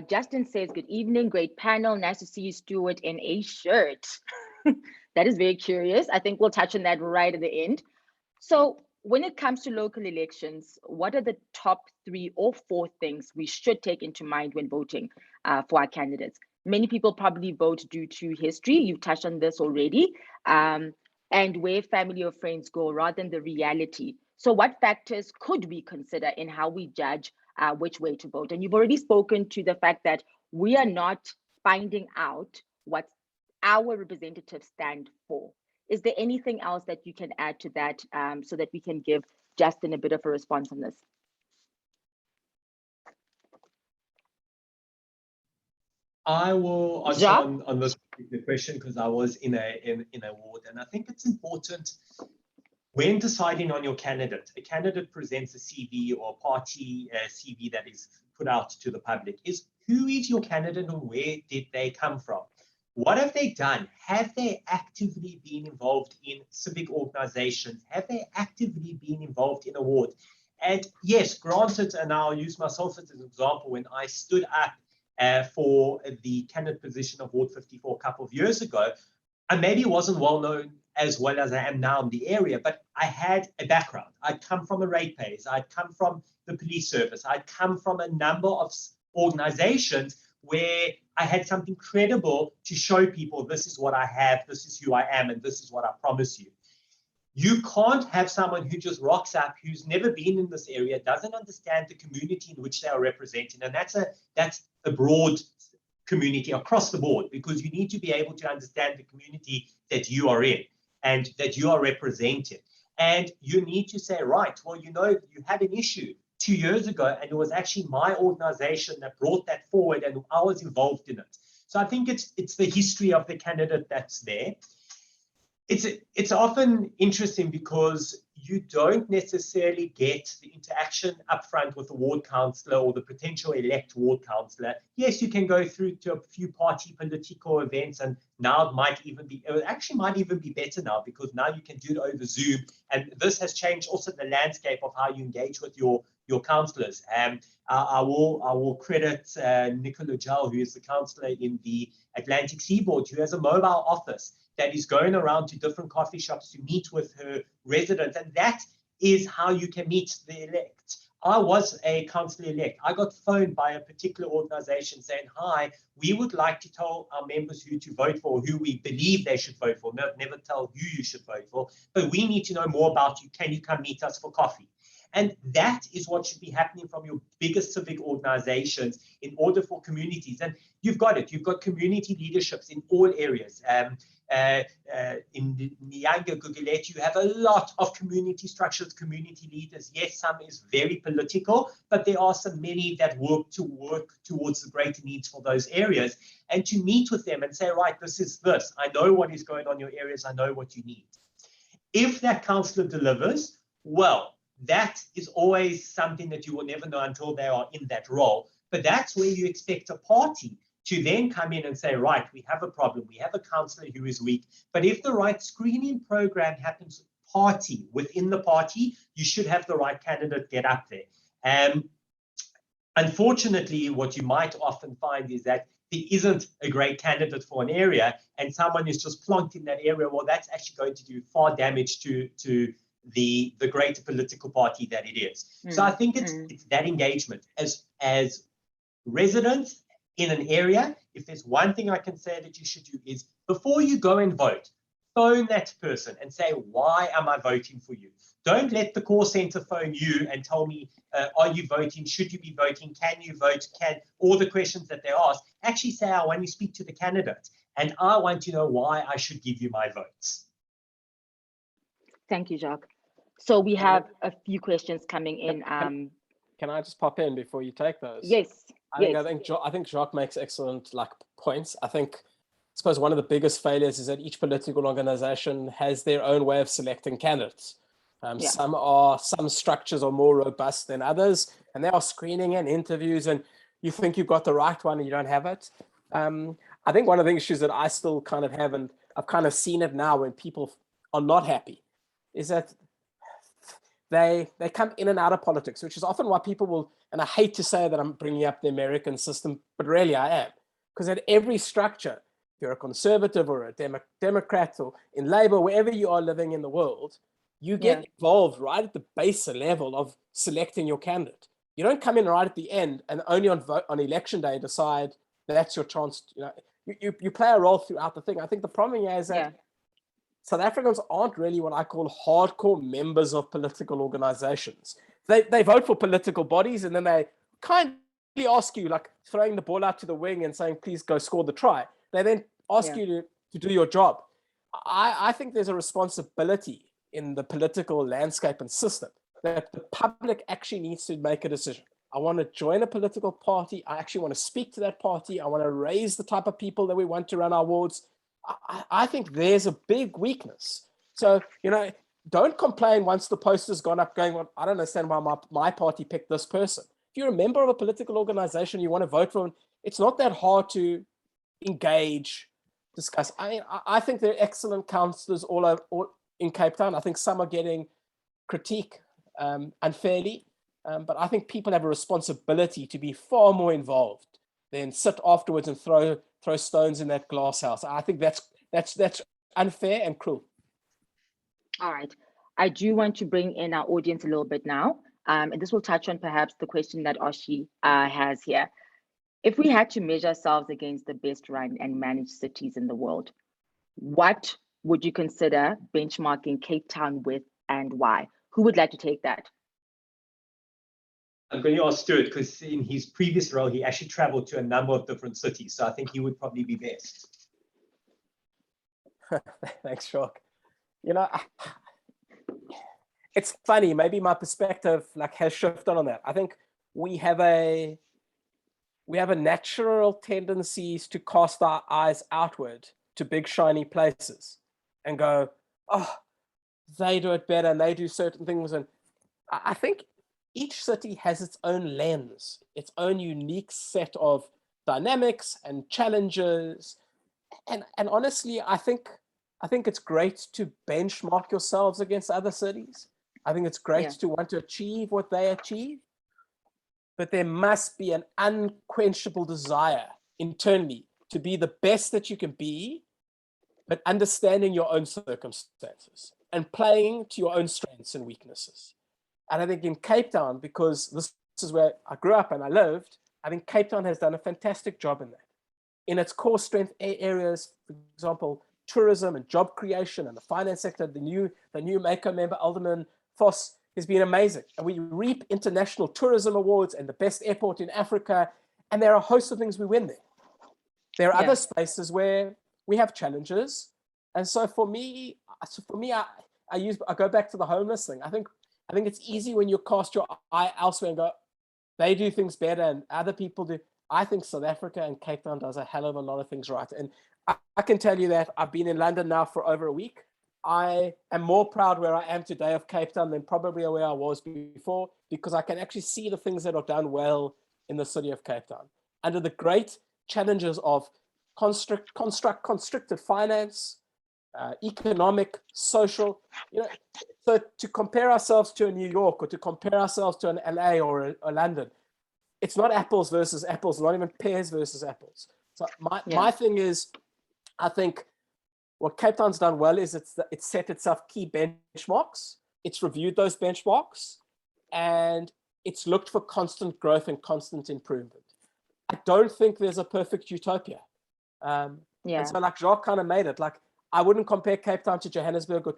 Justin says, good evening, great panel. Nice to see you, Stuart, in a shirt. That is very curious. I think we'll touch on that right at the end. So when it comes to local elections, what are the top 3 or 4 things we should take into mind when voting for our candidates? Many people probably vote due to history. You've touched on this already. And where family or friends go rather than the reality. So what factors could we consider in how we judge which way to vote? And you've already spoken to the fact that we are not finding out what our representatives stand for. Is there anything else that you can add to that so that we can give Justin a bit of a response on this? I will answer on this particular question because I was in a ward, and I think it's important when deciding on your candidate. A candidate presents a CV or a party CV that is put out to the public. Is who is your candidate and where did they come from? What have they done? Have they actively been involved in civic organizations? Have they actively been involved in awards? And yes, granted, and I'll use myself as an example, when I stood up for the candidate position of Ward 54 a couple of years ago, I maybe wasn't well known as well as I am now in the area, but I had a background. I'd come from a ratepayers, I'd come from the police service, I'd come from a number of organizations where I had something credible to show people, this is what I have, this is who I am, and this is what I promise you. You can't have someone who just rocks up, who's never been in this area, doesn't understand the community in which they are representing, and that's a broad community across the board, because you need to be able to understand the community that you are in and that you are representing. And you need to say, right, well, you know, you had an issue 2 years ago, and it was actually my organization that brought that forward, and I was involved in it. So I think it's the history of the candidate that's there. It's often interesting because you don't necessarily get the interaction up front with the ward councillor or the potential elect ward councillor. Yes, you can go through to a few party political events, and now it might even be better now, because now you can do it over Zoom, and this has changed also the landscape of how you engage with your councillors. I will credit Nicola Gell, who is the councillor in the Atlantic Seaboard, who has a mobile office that is going around to different coffee shops to meet with her residents. And that is how you can meet the elect. I was a councillor elect. I got phoned by a particular organization saying, hi, we would like to tell our members who to vote for, who we believe they should vote for. No, never tell who you should vote for, but we need to know more about you. Can you come meet us for coffee? And that is what should be happening from your biggest civic organizations in order for communities. And you've got it. You've got community leaderships in all areas. In Nyanga, Gugulet, you have a lot of community structures, community leaders. Yes, some is very political, but there are some many that work towards the greater needs for those areas. And to meet with them and say, right, this is this. I know what is going on in your areas. I know what you need. If that councillor delivers, well, that is always something that you will never know until they are in that role. But that's where you expect a party to then come in and say, right, we have a problem. We have a councillor who is weak. But if the right screening program happens within the party, you should have the right candidate get up there. Unfortunately, what you might often find is that there isn't a great candidate for an area, and someone is just plonked in that area. Well, that's actually going to do far damage to the greater political party that it is. So I think it's that engagement as residents in an area. If there's one thing I can say that you should do is, before you go and vote, phone that person and say, why am I voting for you? Don't let the call center phone you and tell me, are you voting? Should you be voting? Can you vote? All the questions that they ask. Actually say, I want to speak to the candidate, and I want to know why I should give you my votes. Thank you, Jacques. So we have a few questions coming in. Can I just pop in before you take those? Yes. I think Jacques makes excellent points. I suppose one of the biggest failures is that each political organization has their own way of selecting candidates. Some structures are more robust than others, and they are screening and interviews, and you think you've got the right one and you don't have it. I think one of the issues that I still kind of have, and I've kind of seen it now when people are not happy, is that they come in and out of politics, which is often why people will, and I hate to say that I'm bringing up the American system, but really I am, because at every structure, if you're a conservative or a Democrat or in Labour, wherever you are living in the world, you get involved right at the base level of selecting your candidate. You don't come in right at the end and only on election day decide that's your chance. You play a role throughout the thing. I think the problem here is that South Africans aren't really what I call hardcore members of political organizations. They vote for political bodies, and then they kindly ask you, like throwing the ball out to the wing and saying, please go score the try. They then ask you to do your job. I think there's a responsibility in the political landscape and system that the public actually needs to make a decision. I want to join a political party. I actually want to speak to that party. I want to raise the type of people that we want to run our wards. I think there's a big weakness. So, don't complain once the poster's gone up going, well, I don't understand why my party picked this person. If you're a member of a political organization, you want to vote for them, it's not that hard to engage, discuss. I think there are excellent councillors all over in Cape Town. I think some are getting critique unfairly, but I think people have a responsibility to be far more involved than sit afterwards and throw stones in that glass house. I think that's unfair and cruel. All right. I do want to bring in our audience a little bit now, and this will touch on perhaps the question that Oshi has here. If we had to measure ourselves against the best run and managed cities in the world, what would you consider benchmarking Cape Town with and why? Who would like to take that? I'm going to ask Stuart because in his previous role, he actually traveled to a number of different cities. So I think he would probably be best. Thanks, Jacques. You know, it's funny, maybe my perspective has shifted on that. I think we have a natural tendencies to cast our eyes outward to big shiny places and go, oh, they do it better and they do certain things. And I think each city has its own lens, its own unique set of dynamics and challenges. And honestly, I think it's great to benchmark yourselves against other cities. I think it's great to want to achieve what they achieve, but there must be an unquenchable desire internally to be the best that you can be, but understanding your own circumstances and playing to your own strengths and weaknesses. And I think in Cape Town, because this is where I grew up and I lived, I think Cape Town has done a fantastic job in that. In its core strength areas, for example, tourism and job creation and the finance sector, the new Mako member, Alderman Foss, has been amazing. And we reap international tourism awards and the best airport in Africa. And there are a host of things we win there. There are other spaces where we have challenges. And so for me, I go back to the homeless thing. I think it's easy when you cast your eye elsewhere and go, they do things better and other people do. I think South Africa and Cape Town does a hell of a lot of things right. And I can tell you that I've been in London now for over a week. I am more proud where I am today of Cape Town than probably where I was before, because I can actually see the things that are done well in the city of Cape Town under the great challenges of constricted finance, economic, social, so to compare ourselves to a New York or to compare ourselves to an LA or a London, it's not apples versus apples, not even pears versus apples. So my thing is, I think what Cape Town's done well is it's set itself key benchmarks. It's reviewed those benchmarks and it's looked for constant growth and constant improvement. I don't think there's a perfect utopia. And so Jacques kind of made it, I wouldn't compare Cape Town to Johannesburg or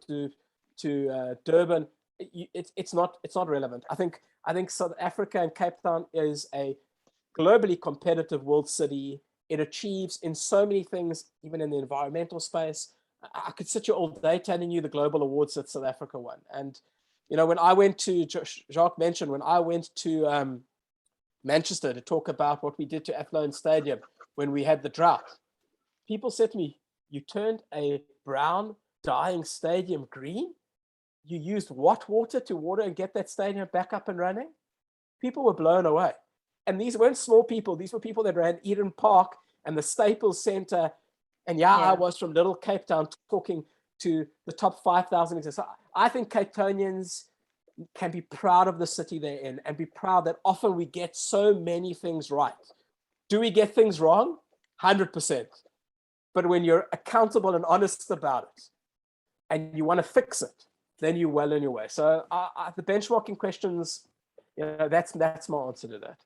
to Durban. It's not relevant. I think South Africa and Cape Town is a globally competitive world city. It achieves in so many things, even in the environmental space. I could sit here all day telling you the global awards that South Africa won. And, when I went to, Jacques mentioned, when I went to Manchester to talk about what we did to Athlone Stadium when we had the drought, people said to me, you turned a brown dying stadium green? You used what water to water and get that stadium back up and running? People were blown away. And these weren't small people. These were people that ran Eden Park and the Staples Center. And I was from little Cape Town talking to the top 5,000. So I think Cape Townians can be proud of the city they're in and be proud that often we get so many things right. Do we get things wrong? 100%. But when you're accountable and honest about it and you want to fix it, then you're well on your way. So the benchmarking questions, that's my answer to that.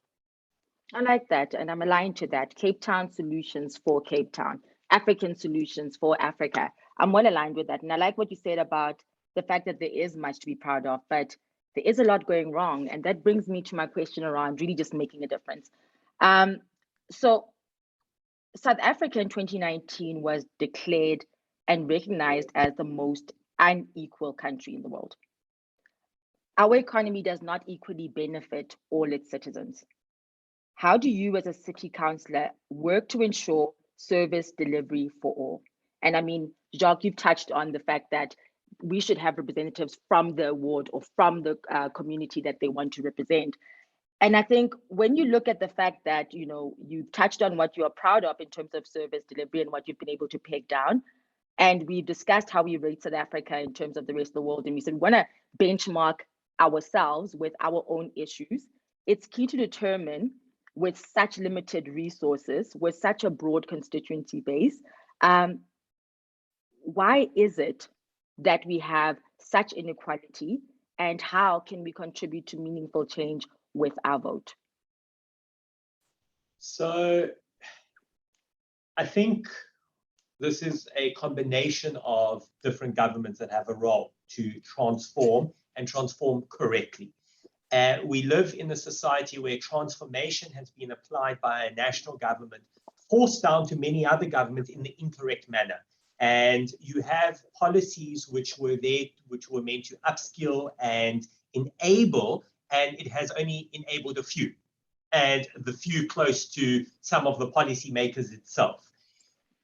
I like that, and I'm aligned to that. Cape Town solutions for Cape Town, African solutions for Africa. I'm well aligned with that. And I like what you said about the fact that there is much to be proud of, but there is a lot going wrong. And that brings me to my question around really just making a difference. So South Africa in 2019 was declared and recognized as the most unequal country in the world. Our economy does not equally benefit all its citizens. How do you as a city councillor work to ensure service delivery for all? And I mean, Jacques, you've touched on the fact that we should have representatives from the ward or from the community that they want to represent. And I think when you look at the fact that, you know, you touched on what you are proud of in terms of service delivery and what you've been able to peg down, and we discussed how we rate South Africa in terms of the rest of the world, and we said we want to benchmark ourselves with our own issues. It's key to determine, with such limited resources, with such a broad constituency base, why is it that we have such inequality, and how can we contribute to meaningful change with our vote? So I think this is a combination of different governments that have a role to transform and transform correctly. We live in a society where transformation has been applied by a national government, forced down to many other governments in the incorrect manner. And you have policies which were meant to upskill and enable, and it has only enabled a few, and the few close to some of the policymakers itself.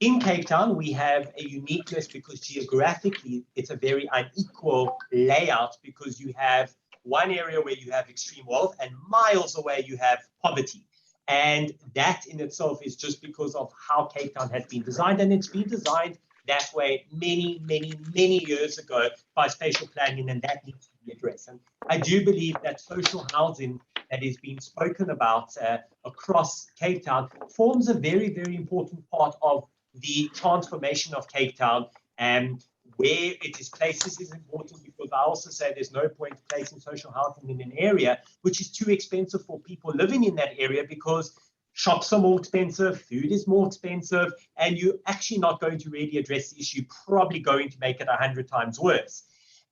In Cape Town, we have a uniqueness because geographically it's a very unequal layout, because you have one area where you have extreme wealth and miles away you have poverty. And that in itself is just because of how Cape Town has been designed, and it's been designed that way many, many, many years ago by spatial planning, and that needs to be addressed. And I do believe that social housing that is being spoken about across Cape Town forms a very, very important part of the transformation of Cape Town, and where it is placed is important, because I also say there's no point placing social housing in an area which is too expensive for people living in that area, because shops are more expensive, food is more expensive, and you're actually not going to really address the issue, probably going to make it 100 times worse.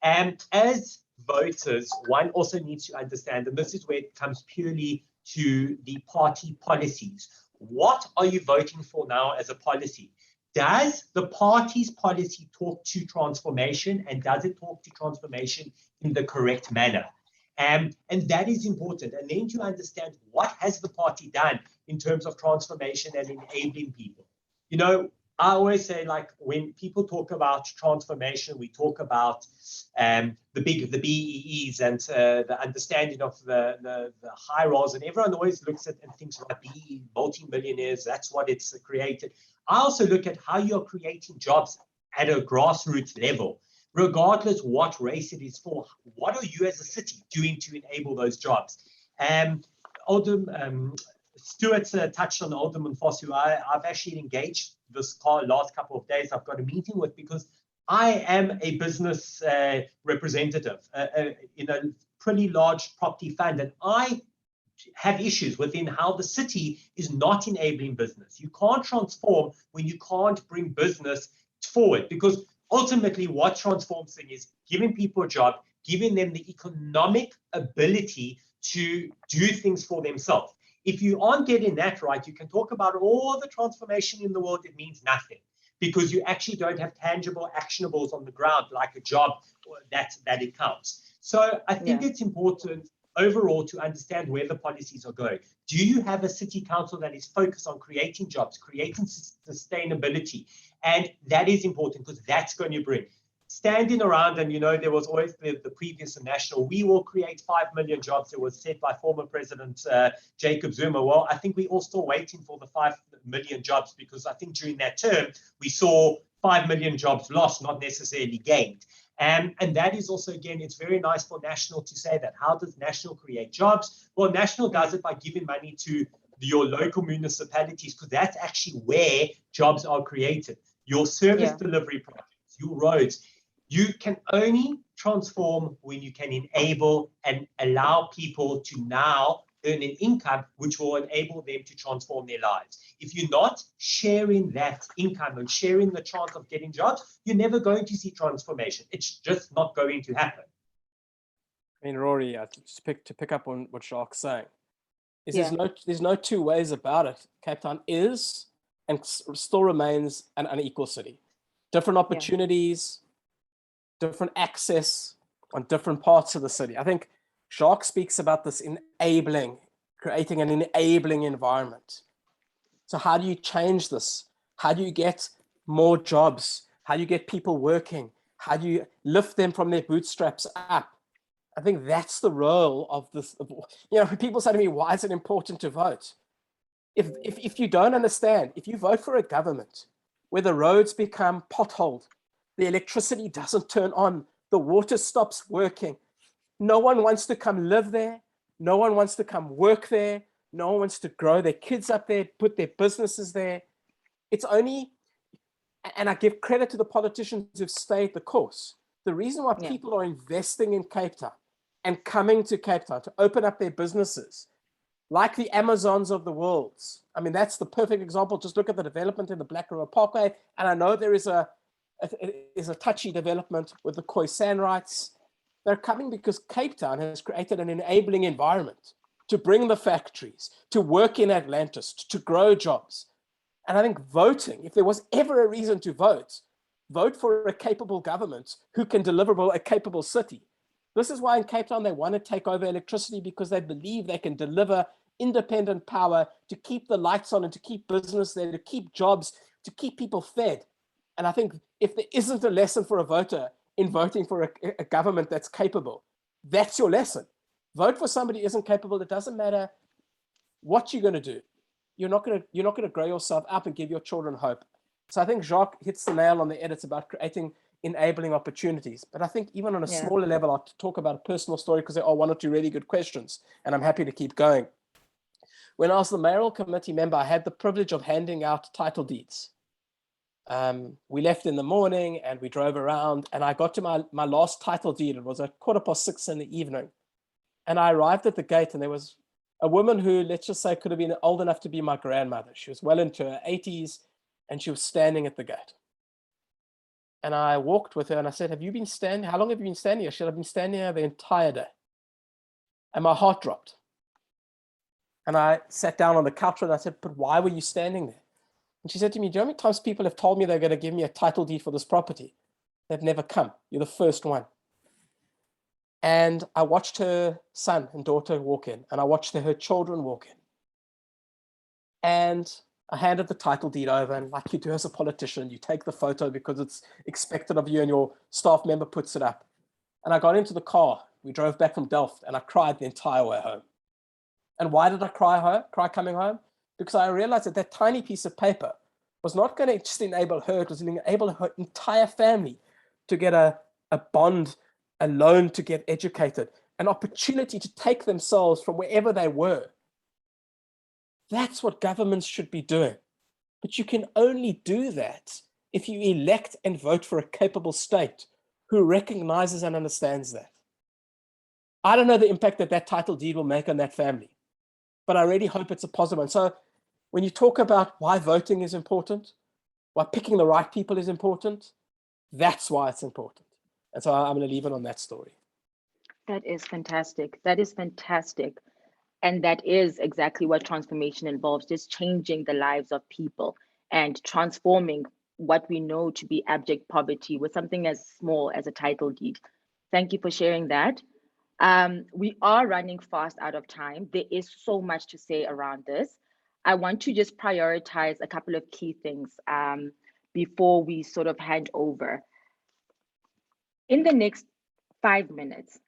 And as voters, one also needs to understand, and this is where it comes purely to the party policies. What are you voting for now as a policy? Does the party's policy talk to transformation, and does it talk to transformation in the correct manner? And that is important. And then to understand, what has the party done in terms of transformation and enabling people? You know, I always say, like, when people talk about transformation, we talk about the BEEs and the understanding of the high rolls, and everyone always looks at and thinks about BEE, multi-millionaires, that's what it's created. I also look at how you're creating jobs at a grassroots level, regardless what race it is for. What are you as a city doing to enable those jobs? Stuart touched on Alderman Foss, who I've actually engaged this last couple of days. I've got a meeting with, because I am a business representative in a pretty large property fund, and I have issues within how the city is not enabling business. You can't transform when you can't bring business forward, because ultimately what transforms things is giving people a job, giving them the economic ability to do things for themselves. If you aren't getting that right, you can talk about all the transformation in the world, it means nothing, because you actually don't have tangible actionables on the ground like a job that it counts. So I think it's important overall to understand where the policies are going. Do you have a city council that is focused on creating jobs, creating sustainability? And that is important, because that's going to bring standing around. And, you know, there was always the previous national, we will create 5 million jobs. It was said by former President Jacob Zuma. Well, I think we're all still waiting for the 5 million jobs, because I think during that term, we saw 5 million jobs lost, not necessarily gained. And that is also, again, it's very nice for National to say that. How does National create jobs? Well, National does it by giving money to your local municipalities, because that's actually where jobs are created. Your service delivery projects, your roads. You can only transform when you can enable and allow people to now earn an income which will enable them to transform their lives. If you're not sharing that income and sharing the chance of getting jobs, you're never going to see transformation. It's just not going to happen. I mean, Rory, just to pick up on what Jacques is saying, there's no two ways about it. Cape Town is and still remains an unequal city. Different opportunities, different access on different parts of the city. I think Jacques speaks about this creating an enabling environment. So how do you change this? How do you get more jobs? How do you get people working? How do you lift them from their bootstraps up? I think that's the role of this. You know, people say to me, why is it important to vote? If you don't understand, if you vote for a government where the roads become potholed, the electricity doesn't turn on, the water stops working, no one wants to come live there, no one wants to come work there, no one wants to grow their kids up there, put their businesses there. It's only, and I give credit to the politicians who've stayed the course. The reason why people are investing in Cape Town and coming to Cape Town to open up their businesses, like the Amazons of the world. I mean, that's the perfect example. Just look at the development in the Black River Parkway. And I know there is a touchy development with the Khoisan rights. They're coming because Cape Town has created an enabling environment to bring the factories, to work in Atlantis, to grow jobs. And I think voting, if there was ever a reason to vote, vote for a capable government who can deliver a capable city. This is why in Cape Town they want to take over electricity, because they believe they can deliver independent power to keep the lights on and to keep business there, to keep jobs, to keep people fed. And I think if there isn't a lesson for a voter in voting for a government that's capable, that's your lesson. Vote for somebody who isn't capable. It doesn't matter what you're going to do. You're not going to grow yourself up and give your children hope. So I think Jacques hits the nail on the head. It's about creating enabling opportunities. But I think even on a smaller level, I'll talk about a personal story because there are one or two really good questions, and I'm happy to keep going. When I was the mayoral committee member, I had the privilege of handing out title deeds. We left in the morning and we drove around, and I got to my last title deed. It was at 6:15 in the evening. And I arrived at the gate, and there was a woman who, let's just say, could have been old enough to be my grandmother. She was well into her 80s, and she was standing at the gate. And I walked with her and I said, have you been standing? How long have you been standing here? She said, I've been standing here the entire day. And my heart dropped. And I sat down on the couch and I said, but why were you standing there? And she said to me, do you know how many times people have told me they're going to give me a title deed for this property? They've never come. You're the first one. And I watched her son and daughter walk in, and I watched her children walk in. And I handed the title deed over, and like you do as a politician, you take the photo because it's expected of you, and your staff member puts it up. And I got into the car. We drove back from Delft, and I cried the entire way home. And why did I cry coming home? Because I realized that that tiny piece of paper was not going to just enable her, it was going to enable her entire family to get a bond, a loan to get educated, an opportunity to take themselves from wherever they were. That's what governments should be doing. But you can only do that if you elect and vote for a capable state who recognizes and understands that. I don't know the impact that that title deed will make on that family, but I really hope it's a positive one. So when you talk about why voting is important, why picking the right people is important, that's why it's important. And so I'm going to leave it on that story. That is fantastic. That is fantastic. And that is exactly what transformation involves, just changing the lives of people and transforming what we know to be abject poverty with something as small as a title deed. Thank you for sharing that. We are running fast out of time. There is so much to say around this. I want to just prioritize a couple of key things before we sort of hand over. In the next 5 minutes,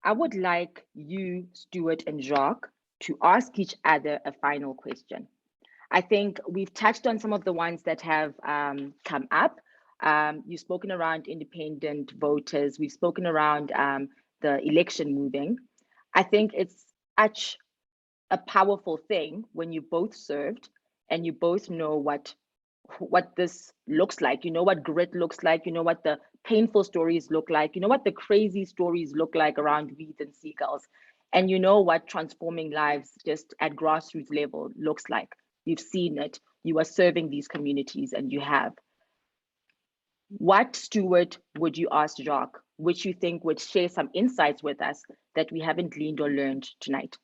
I would like you, Stuart and Jacques, to ask each other a final question. I think we've touched on some of the ones that have come up. You've spoken around independent voters. We've spoken around the election moving. I think it's such a powerful thing when you both served and you both know what this looks like. You know what grit looks like. You know what the painful stories look like. You know what the crazy stories look like around weeds and seagulls. And you know what transforming lives just at grassroots level looks like. You've seen it. You are serving these communities and you have. What, Stuart, would you ask Jacques, which you think would share some insights with us that we haven't gleaned or learned tonight?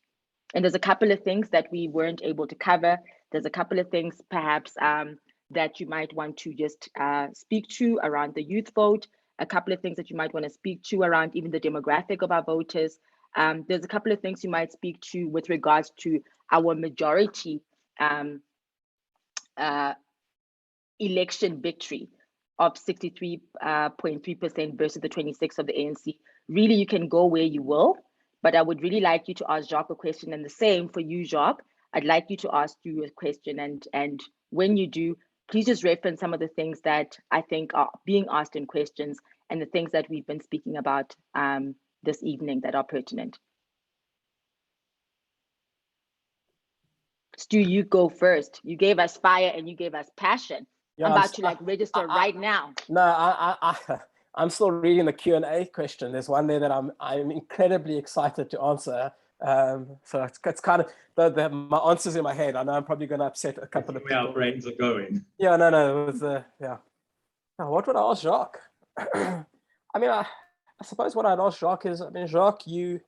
And there's a couple of things that we weren't able to cover. There's a couple of things perhaps that you might want to just speak to around the youth vote, a couple of things that you might want to speak to around even the demographic of our voters. There's a couple of things you might speak to with regards to our majority election victory. of 63.3% versus the 26 of the ANC. Really, you can go where you will, but I would really like you to ask Jacques a question, and the same for you, Jacques. I'd like you to ask you a question, and when you do, please just reference some of the things that I think are being asked in questions and the things that we've been speaking about this evening that are pertinent. Stu, you go first. You gave us fire and you gave us passion. Yeah, I'm about to like register right now. No, I'm still reading the Q&A question. There's one there that I'm incredibly excited to answer. So it's kind of my answers in my head. I know I'm probably going to upset a couple of people. Where our brains are going. Yeah, no, it was yeah. Now, what would I ask Jacques? I mean, I suppose what I'd ask Jacques is, I mean, Jacques, you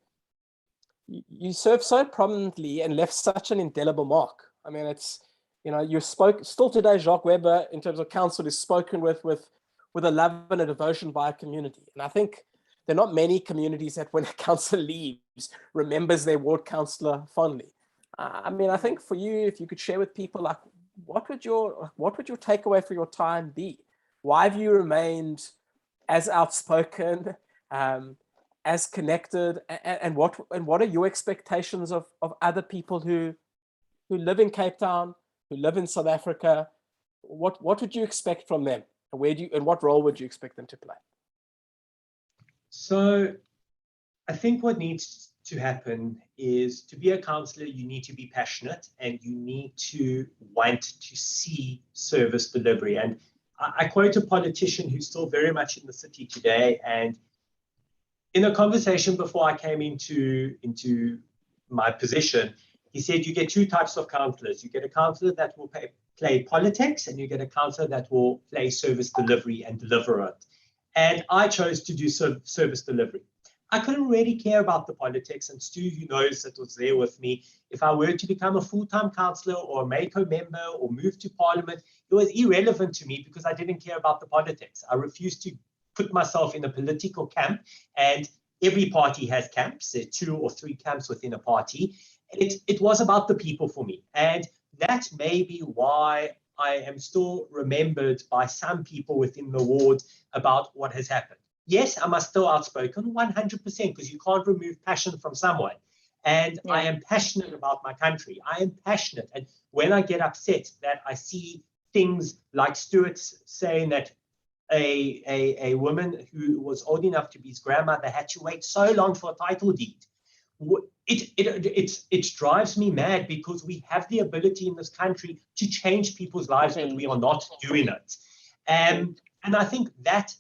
served so prominently and left such an indelible mark. I mean, it's, you know, you spoke still today, Jacques Weber, in terms of council, is spoken with a love and a devotion by a community. And I think there are not many communities that when a council leaves, remembers their ward councillor fondly. I mean, I think for you, if you could share with people, like, what would your takeaway for your time be? Why have you remained as outspoken, as connected, and what are your expectations of other people who live in Cape Town, who live in South Africa? What would you expect from them? And what role would you expect them to play? So I think what needs to happen is, to be a councillor, you need to be passionate and you need to want to see service delivery. And I quote a politician who's still very much in the city today, and in a conversation before I came into my position, he said you get two types of councillors. You get a councillor that will play politics, and you get a councillor that will play service delivery and deliver it. And I chose to do service delivery. I couldn't really care about the politics, and Stu, who knows, that was there with me. If I were to become a full-time councillor or a MACO member or move to Parliament, it was irrelevant to me because I didn't care about the politics. I refused to put myself in a political camp, and every party has camps. There are 2 or 3 camps within a party. It was about the people for me, and that may be why I am still remembered by some people within the ward about what has happened. Yes, am I still outspoken? 100%, because you can't remove passion from someone. And yeah. I am passionate about my country. I am passionate. And when I get upset that I see things like Stuart saying that a woman who was old enough to be his grandmother had to wait so long for a title deed, it drives me mad, because we have the ability in this country to change people's lives, but we are not doing it. And I think that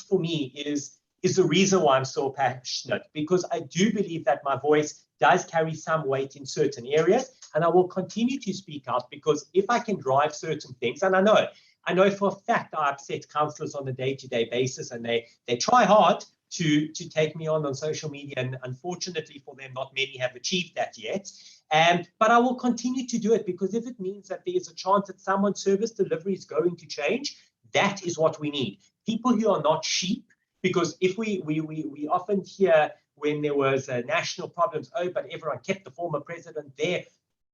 for me is the reason why I'm so passionate, because I do believe that my voice does carry some weight in certain areas, and I will continue to speak out, because if I can drive certain things, and I know for a fact I upset councillors on a day-to-day basis, and they try hard to take me on social media, and unfortunately for them, not many have achieved that yet. But I will continue to do it, because if it means that there is a chance that someone's service delivery is going to change, that is what we need. People who are not sheep, because if we often hear when there was national problems, oh, but everyone kept the former president there.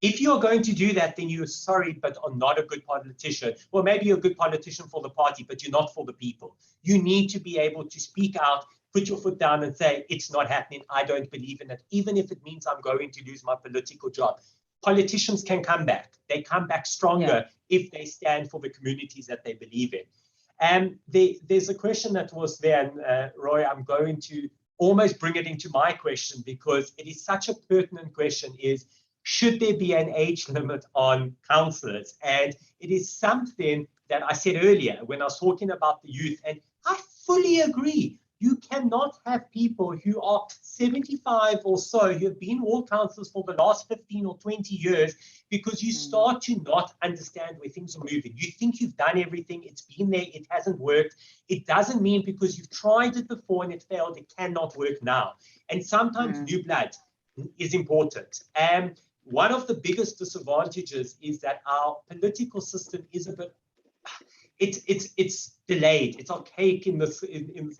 If you're going to do that, then you're sorry, but are not a good politician. Well, maybe you're a good politician for the party, but you're not for the people. You need to be able to speak out, put your foot down and say, it's not happening. I don't believe in it, even if it means I'm going to lose my political job. Politicians can come back. They come back stronger if they stand for the communities that they believe in. And there's a question that was there, and Roy, I'm going to almost bring it into my question, because it is such a pertinent question, is should there be an age limit on councillors? And it is something that I said earlier when I was talking about the youth, and I fully agree. You cannot have people who are 75 or so, who have been ward councillors for the last 15 or 20 years, because you start to not understand where things are moving. You think you've done everything, it's been there, it hasn't worked. It doesn't mean because you've tried it before and it failed, it cannot work now. And sometimes new blood is important. And one of the biggest disadvantages is that our political system is a bit, it's delayed. It's archaic in this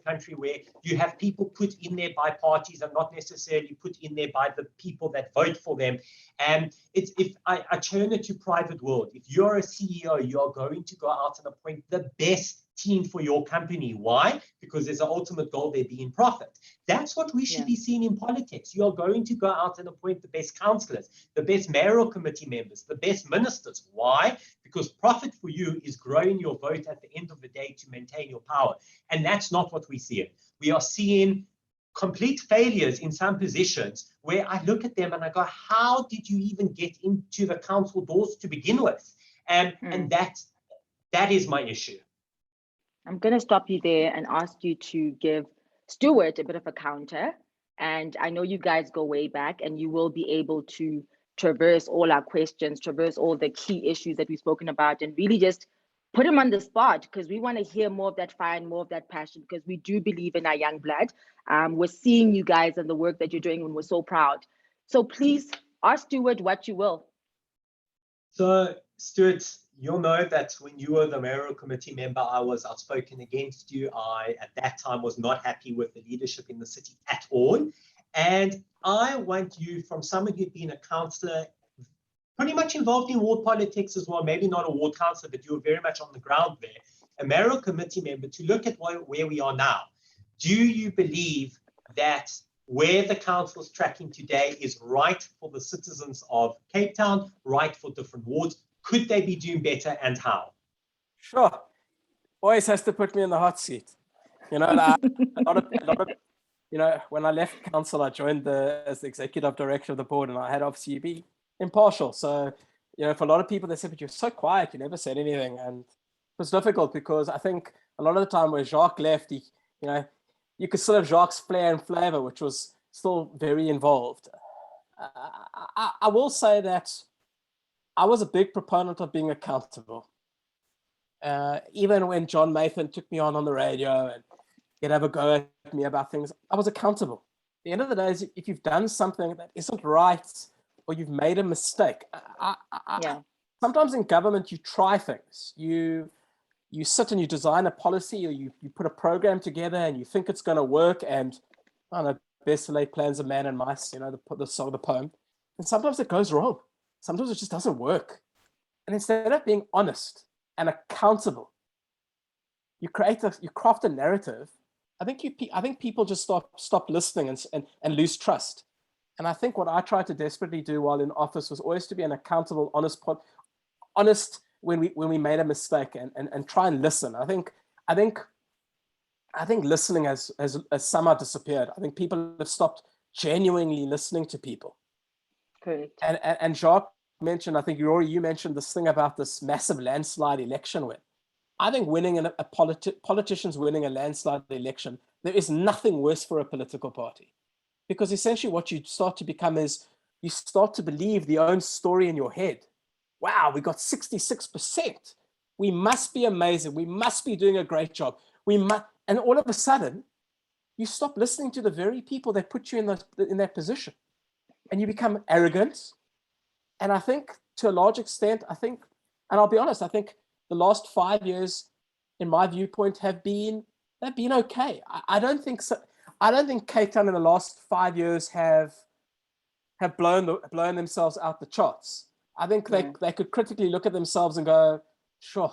country, where you have people put in there by parties and not necessarily put in there by the people that vote for them. And if I turn it to private world, if you're a CEO, you're going to go out and appoint the best team for your company. Why? Because there's an ultimate goal there being profit. That's what we should be seeing in politics. You are going to go out and appoint the best councillors, the best mayoral committee members, the best ministers. Why? Because profit for you is growing your vote at the end of the day to maintain your power. And that's not what we see. We are seeing complete failures in some positions where I look at them and I go, how did you even get into the council doors to begin with? And that is my issue. I'm going to stop you there and ask you to give Stuart a bit of a counter. And I know you guys go way back, and you will be able to traverse all our questions, traverse all the key issues that we've spoken about, and really just put him on the spot, because we want to hear more of that fire and more of that passion, because we do believe in our young blood. We're seeing you guys and the work that you're doing, and we're so proud. So please ask Stuart what you will. So, Stuart, you'll know that when you were the mayoral committee member, I was outspoken against you. I, at that time, was not happy with the leadership in the city at all. And I want you, from someone who'd been a councillor, pretty much involved in ward politics as well, maybe not a ward councillor, but you were very much on the ground there, a mayoral committee member, to look at where we are now. Do you believe that where the council is tracking today is right for the citizens of Cape Town, right for different wards? Could they be doing better, and how? Sure. Always has to put me in the hot seat. You know, when I left council, I joined as the executive director of the board, and I had obviously be impartial. So, you know, for a lot of people, they said, but you're so quiet, you never said anything. And it was difficult because I think a lot of the time where Jacques left, you could still have Jacques' flair and flavor, which was still very involved. I will say that I was a big proponent of being accountable. Even when John Mathan took me on the radio and he'd have a go at me about things, I was accountable. At the end of the day, if you've done something that isn't right or you've made a mistake, sometimes in government you try things. You sit and you design a policy, or you put a program together and you think it's going to work, and I don't know, best laid plans of man and mice, the song, the poem. And sometimes it goes wrong. Sometimes it just doesn't work. And instead of being honest and accountable, you craft a narrative. I think people just stop listening and lose trust. And I think what I tried to desperately do while in office was always to be an accountable, honest when we made a mistake, and try and listen. I think listening has somehow disappeared. I think people have stopped genuinely listening to people. Correct. And Jacques mentioned, I think you mentioned this thing about this massive landslide election win. I think politicians winning a landslide election, there is nothing worse for a political party, because essentially what you start to become is you start to believe the own story in your head. Wow, we got 66%. We must be amazing. We must be doing a great job. And all of a sudden, you stop listening to the very people that put you in that position, and you become arrogant. And I think to a large extent, and I'll be honest, I think the last 5 years, in my viewpoint, have been okay. I don't think so. I don't think Cape Town in the last 5 years have blown themselves out the charts. I think they could critically look at themselves and go, sure,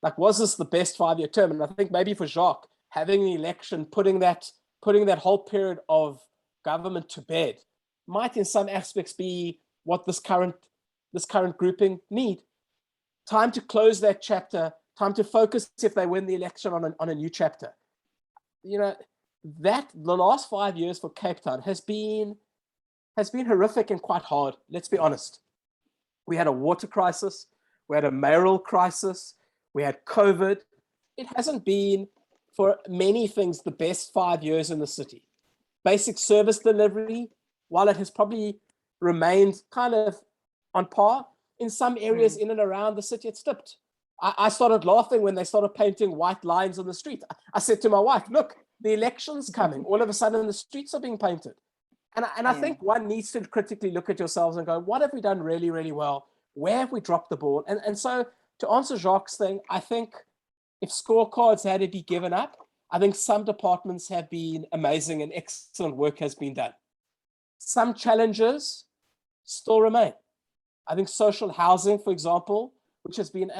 like, was this the best 5-year term? And I think maybe for Jacques, having the election, putting that whole period of government to bed, might in some aspects be what this current grouping need. Time to close that chapter, time to focus, if they win the election, on a new chapter. That the last 5 years for Cape Town has been horrific and quite hard. Let's be honest. We had a water crisis, we had a mayoral crisis, we had COVID. It hasn't been, for many things, the best 5 years in the city. Basic service delivery, while it has probably remained kind of on par, in some areas in and around the city, it's dipped. I started laughing when they started painting white lines on the street. I said to my wife, look, the election's coming. All of a sudden, the streets are being painted. And I think one needs to critically look at yourselves and go, what have we done really, really well? Where have we dropped the ball? And so to answer Jacques' thing, I think if scorecards had to be given up, I think some departments have been amazing and excellent work has been done. Some challenges still remain. I think social housing, for example, which has been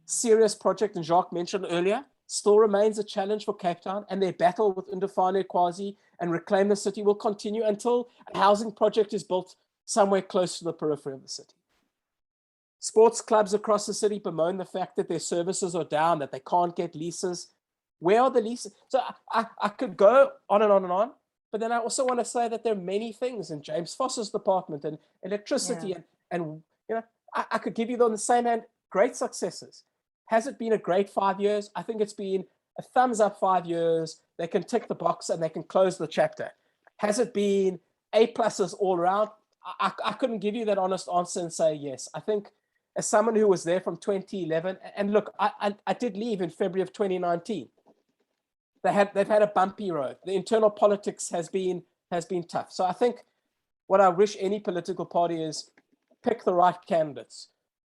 serious project, and Jacques mentioned earlier, still remains a challenge for Cape Town, and their battle with Indefine Quasi and Reclaim the City will continue until a housing project is built somewhere close to the periphery of the city. Sports clubs across the city bemoan the fact that their services are down, that they can't get leases. Where are the leases? So I could go on and on and on, but then I also want to say that there are many things in James Foss's department and electricity and you know, I could give you on the same hand great successes. Has it been a great 5 years? I think it's been a thumbs up 5 years. They can tick the box and they can close the chapter. Has it been A pluses all around? I couldn't give you that honest answer and say yes. I think as someone who was there from 2011, and look, I did leave in February of 2019. They've had a bumpy road. The internal politics has been tough. So I think what I wish any political party is pick the right candidates,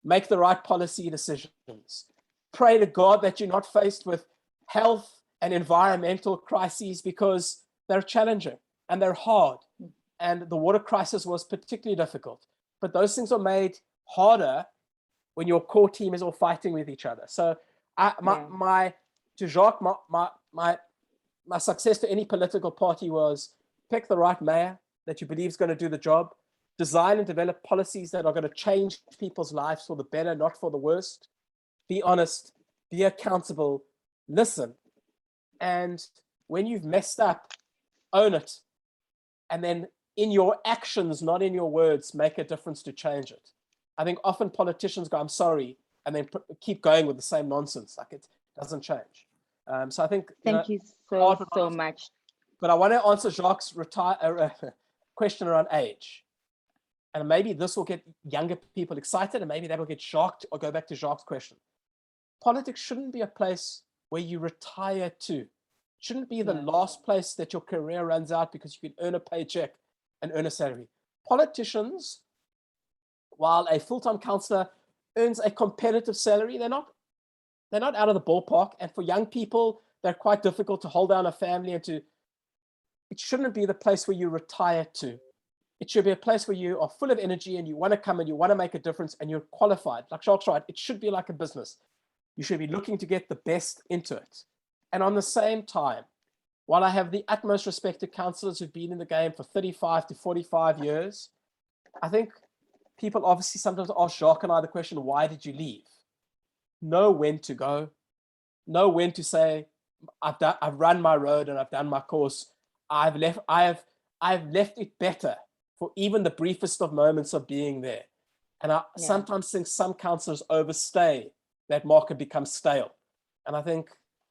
make the right policy decisions, pray to God that you're not faced with health and environmental crises because they're challenging and they're hard. And the water crisis was particularly difficult. But those things are made harder when your core team is all fighting with each other. So to Jacques, my success to any political party was pick the right mayor that you believe is going to do the job, design and develop policies that are going to change people's lives for the better, not for the worst. Be honest, be accountable, listen. And when you've messed up, own it. And then in your actions, not in your words, make a difference to change it. I think often politicians go, I'm sorry, and then keep going with the same nonsense. Like it doesn't change. So I think thank you so much. But I want to answer Jacques' question around age, and maybe this will get younger people excited, and maybe that will get Jacques or go back to Jacques' question. Politics shouldn't be a place where you retire to. It shouldn't be the last place that your career runs out because you can earn a paycheck and earn a salary. Politicians, while a full-time councillor earns a competitive salary, they're not out of the ballpark. And for young people, they're quite difficult to hold down a family and to. It shouldn't be the place where you retire to. It should be a place where you are full of energy and you want to come and you want to make a difference and you're qualified. Like Jacques right, it should be like a business. You should be looking to get the best into it. And on the same time, while I have the utmost respect to councillors who've been in the game for 35 to 45 years, I think people obviously sometimes ask Jacques and I the question, why did you leave? Know when to go. Know when to say, I've run my road and I've done my course. I've left it better for even the briefest of moments of being there. And I sometimes think some councillors overstay that mark and become stale. And I think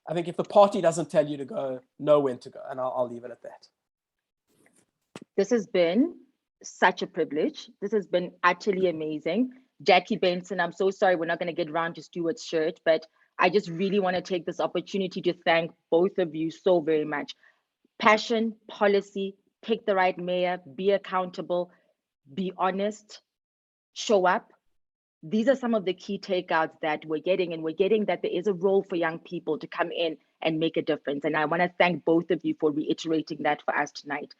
if the party doesn't tell you to go, know when to go. And I'll leave it at that. This has been such a privilege. This has been utterly amazing. Jackie Benson, I'm so sorry we're not going to get around to Stuart's shirt, but I just really want to take this opportunity to thank both of you so very much. Passion, policy, pick the right mayor, be accountable, be honest, show up. These are some of the key takeouts that we're getting, and we're getting that there is a role for young people to come in and make a difference. And I want to thank both of you for reiterating that for us tonight.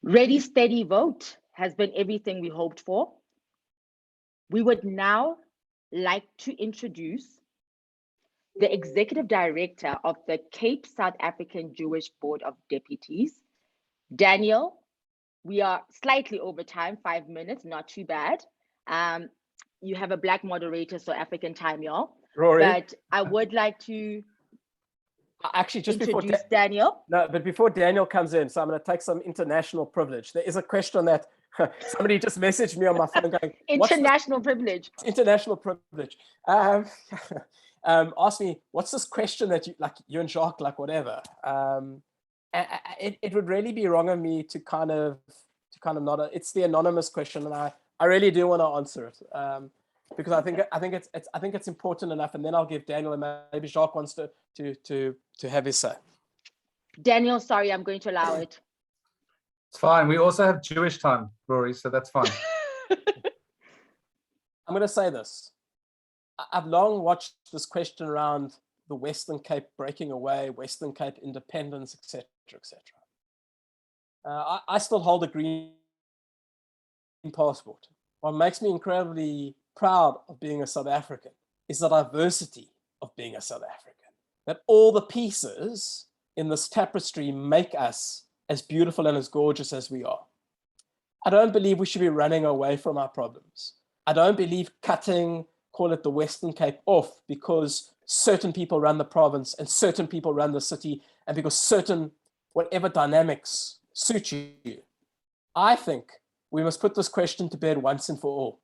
Ready, steady, vote has been everything we hoped for. We would now like to introduce the Executive Director of the Cape South African Jewish Board of Deputies, Daniel. We are slightly over time, 5 minutes, not too bad. You have a black moderator, so African time, y'all. Rory. But I would like to actually just introduce Daniel. No, but before Daniel comes in, so I'm going to take some international privilege. There is a question that somebody just messaged me on my phone going, international privilege. International privilege. Ask me, what's this question that you and Jacques, like whatever. It would really be wrong of me to kind of not. It's the anonymous question, and I really do want to answer it because I think it's important enough. And then I'll give Daniel, and maybe Jacques wants to have his say. Daniel, sorry, I'm going to allow it. It's fine. We also have Jewish time, Rory, so that's fine. I'm going to say this. I've long watched this question around the Western Cape breaking away, Western Cape independence, etc., etc. I still hold a green passport. What makes me incredibly proud of being a South African is the diversity of being a South African. That all the pieces in this tapestry make us as beautiful and as gorgeous as we are. I don't believe we should be running away from our problems. I don't believe cutting, call it the Western Cape, off because certain people run the province and certain people run the city and because certain whatever dynamics suit you. I think we must put this question to bed once and for all.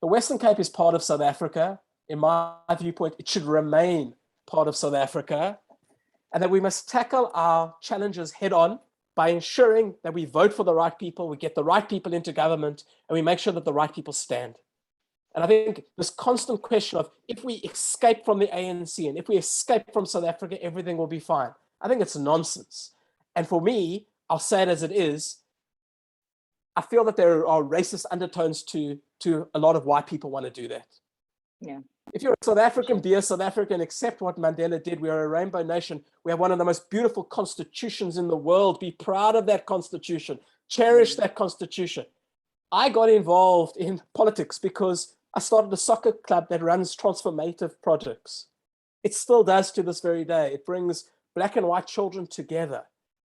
The Western Cape is part of South Africa. In my viewpoint, it should remain part of South Africa, and that we must tackle our challenges head on by ensuring that we vote for the right people, we get the right people into government, and we make sure that the right people stand. And I think this constant question of if we escape from the ANC and if we escape from South Africa, everything will be fine. I think it's nonsense. And for me, I'll say it as it is, I feel that there are racist undertones to a lot of why people want to do that. Yeah. If you're a South African, be a South African, accept what Mandela did. We are a rainbow nation. We have one of the most beautiful constitutions in the world. Be proud of that constitution. Cherish that constitution. I got involved in politics because I started a soccer club that runs transformative projects. It still does to this very day. It brings black and white children together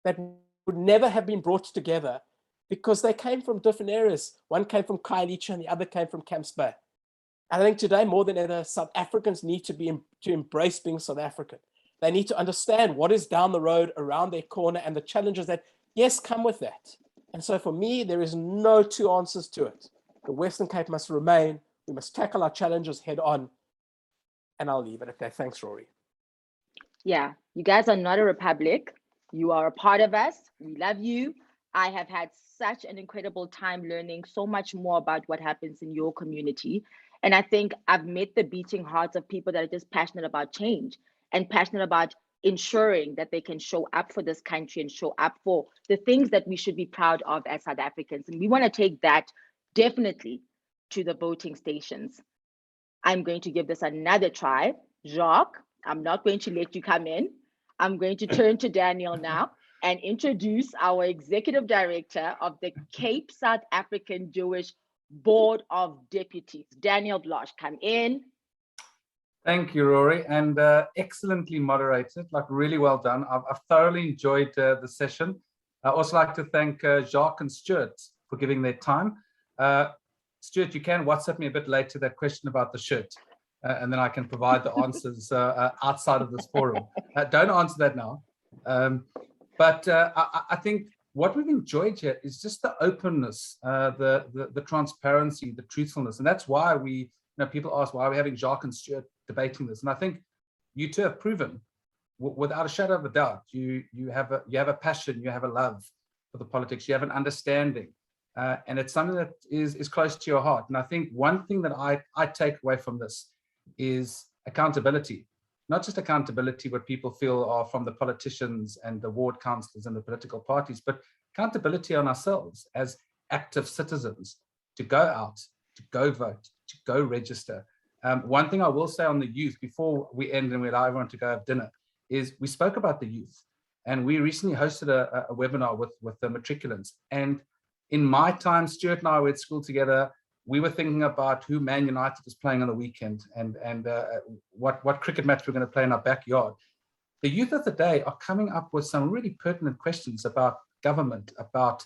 that would never have been brought together because they came from different areas. One came from Khayelitsha and the other came from Camps Bay. I think today more than ever, South Africans need to embrace being South African. They need to understand what is down the road around their corner and the challenges that, yes, come with that. And so for me, there is no two answers to it. The Western Cape must remain. We must tackle our challenges head on. And I'll leave it at that. Thanks, Rory. Yeah, you guys are not a republic. You are a part of us. We love you. I have had such an incredible time learning so much more about what happens in your community. And I think I've met the beating hearts of people that are just passionate about change and passionate about ensuring that they can show up for this country and show up for the things that we should be proud of as South Africans. And we want to take that definitely to the voting stations. I'm going to give this another try. Jacques, I'm not going to let you come in. I'm going to turn to Daniel now and introduce our Executive Director of the Cape South African Jewish Board of Deputies. Daniel Bloch, come in. Thank you, Rory, and excellently moderated, like really well done. I've thoroughly enjoyed the session. I also like to thank Jacques and Stuart for giving their time. Stuart, you can WhatsApp me a bit later that question about the shirt, and then I can provide the answers outside of this forum. Don't answer that now. But I think what we've enjoyed here is just the openness, the transparency, the truthfulness, and that's why we, people ask why we're having Jacques and Stuart debating this, and I think you two have proven, without a shadow of a doubt, you have a passion, you have a love for the politics, you have an understanding, and it's something that is close to your heart. And I think one thing that I take away from this is accountability. Not just accountability, what people feel are from the politicians and the ward councillors and the political parties, but accountability on ourselves as active citizens to go out, to go vote, to go register. One thing I will say on the youth before we end and we allow everyone to go have dinner is we spoke about the youth, and we recently hosted a webinar with the matriculants. And in my time, Stuart and I were at school together. We were thinking about who Man United is playing on the weekend and what cricket match we're going to play in our backyard. The youth of the day are coming up with some really pertinent questions about government, about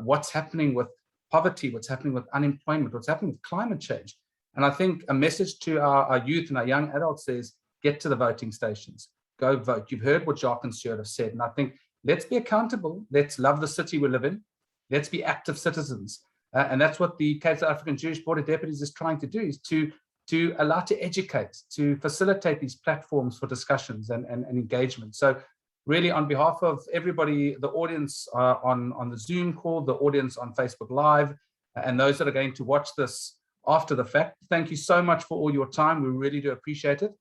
what's happening with poverty, what's happening with unemployment, what's happening with climate change. And I think a message to our youth and our young adults is get to the voting stations, go vote. You've heard what Jacques and Stuart have said. And I think let's be accountable. Let's love the city we live in. Let's be active citizens. And that's what the Cape South African Jewish Board of Deputies is trying to do, is to allow to educate, to facilitate these platforms for discussions and engagement. So really, on behalf of everybody, the audience on the Zoom call, the audience on Facebook Live, and those that are going to watch this after the fact, thank you so much for all your time. We really do appreciate it.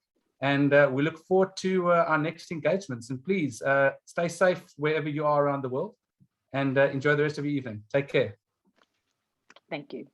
And we look forward to our next engagements. And please stay safe wherever you are around the world, and enjoy the rest of your evening. Take care. Thank you.